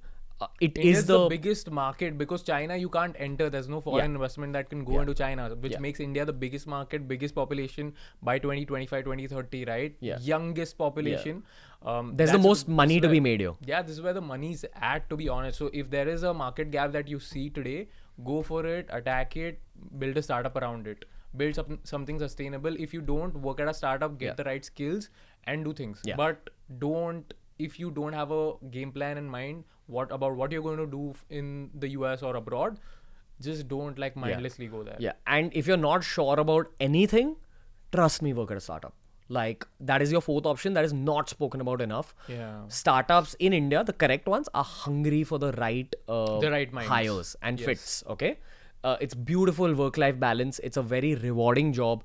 India is the biggest market because China you can't enter. There's no foreign investment that can go into China, which makes India the biggest market, biggest population by 2025, 2030, right? Youngest population. There's the most money to be made here. Yeah, this is where the money's at, to be honest. So if there is a market gap that you see today, go for it, attack it, build a startup around it. Build something sustainable. If you don't work at a startup, get the right skills and do things. But don't if you don't have a game plan in mind, what you're going to do in the US or abroad, just don't like mindlessly go there. Yeah. And if you're not sure about anything, trust me, work at a startup. Like, that is your fourth option that is not spoken about enough. Yeah. Startups in India, the correct ones, are hungry for the right minds. hires and fits. Okay. It's beautiful work-life balance. It's a very rewarding job.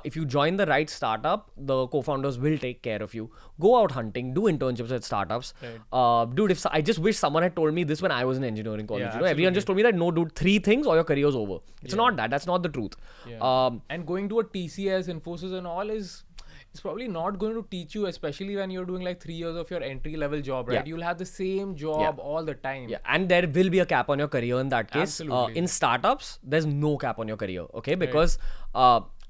If you join the right startup, the co-founders will take care of you. Go out hunting, do internships at startups. Right. Dude, I just wish someone had told me this when I was in engineering college. Yeah, you know, everyone just told me that, no, dude, 3 things or your career's over. It's not that. That's not the truth. Yeah. And going to a TCS, Infosys and all is probably not going to teach you, especially when you're doing like 3 years of your entry level job, right? Yeah. You'll have the same job all the time. Yeah, and there will be a cap on your career in that case. Absolutely. In startups, there's no cap on your career, okay? Because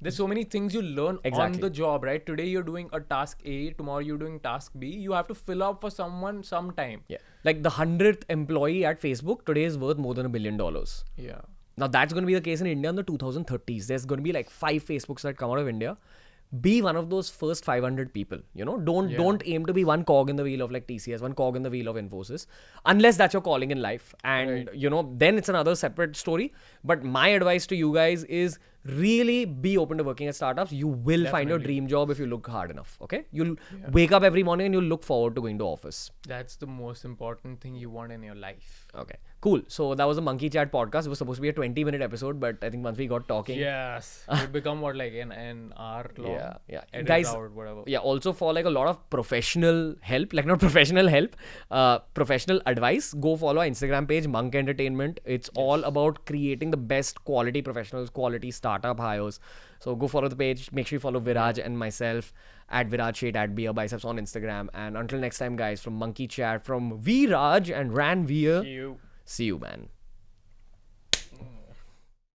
there's so many things you learn Exactly. on the job, right? Today you're doing a task A, tomorrow you're doing task B. You have to fill up for someone sometime. yeah, like the 100th employee at Facebook today is worth more than $1 billion. Yeah. Now that's going to be the case in India in the 2030s. There's going to be like 5 Facebooks that come out of India. Be one of those first 500 people. You know, don't aim to be one cog in the wheel of like TCS, one cog in the wheel of Infosys, unless that's your calling in life. And you know, then it's another separate story. But my advice to you guys is really be open to working at startups. You will find your dream job if you look hard enough. Okay, you'll wake up every morning and you'll look forward to going to office. That's the most important thing you want in your life. Okay, cool. So that was a Monkey Chat podcast. It was supposed to be a 20-minute episode, but I think once we got talking, Yes. It become what, like an hour long? yeah. Edit Guys, out, whatever. yeah, also for like a lot of professional help, like not professional help, professional advice, go follow our Instagram page, Monk Entertainment. It's all about creating the best quality professionals, quality startup hires. So go follow the page. Make sure you follow Viraj and myself at Viraj Sheth, at BeerBiceps on Instagram. And until next time, guys, from Monkey Chat, from Viraj and Ranveer, See you. see you, man.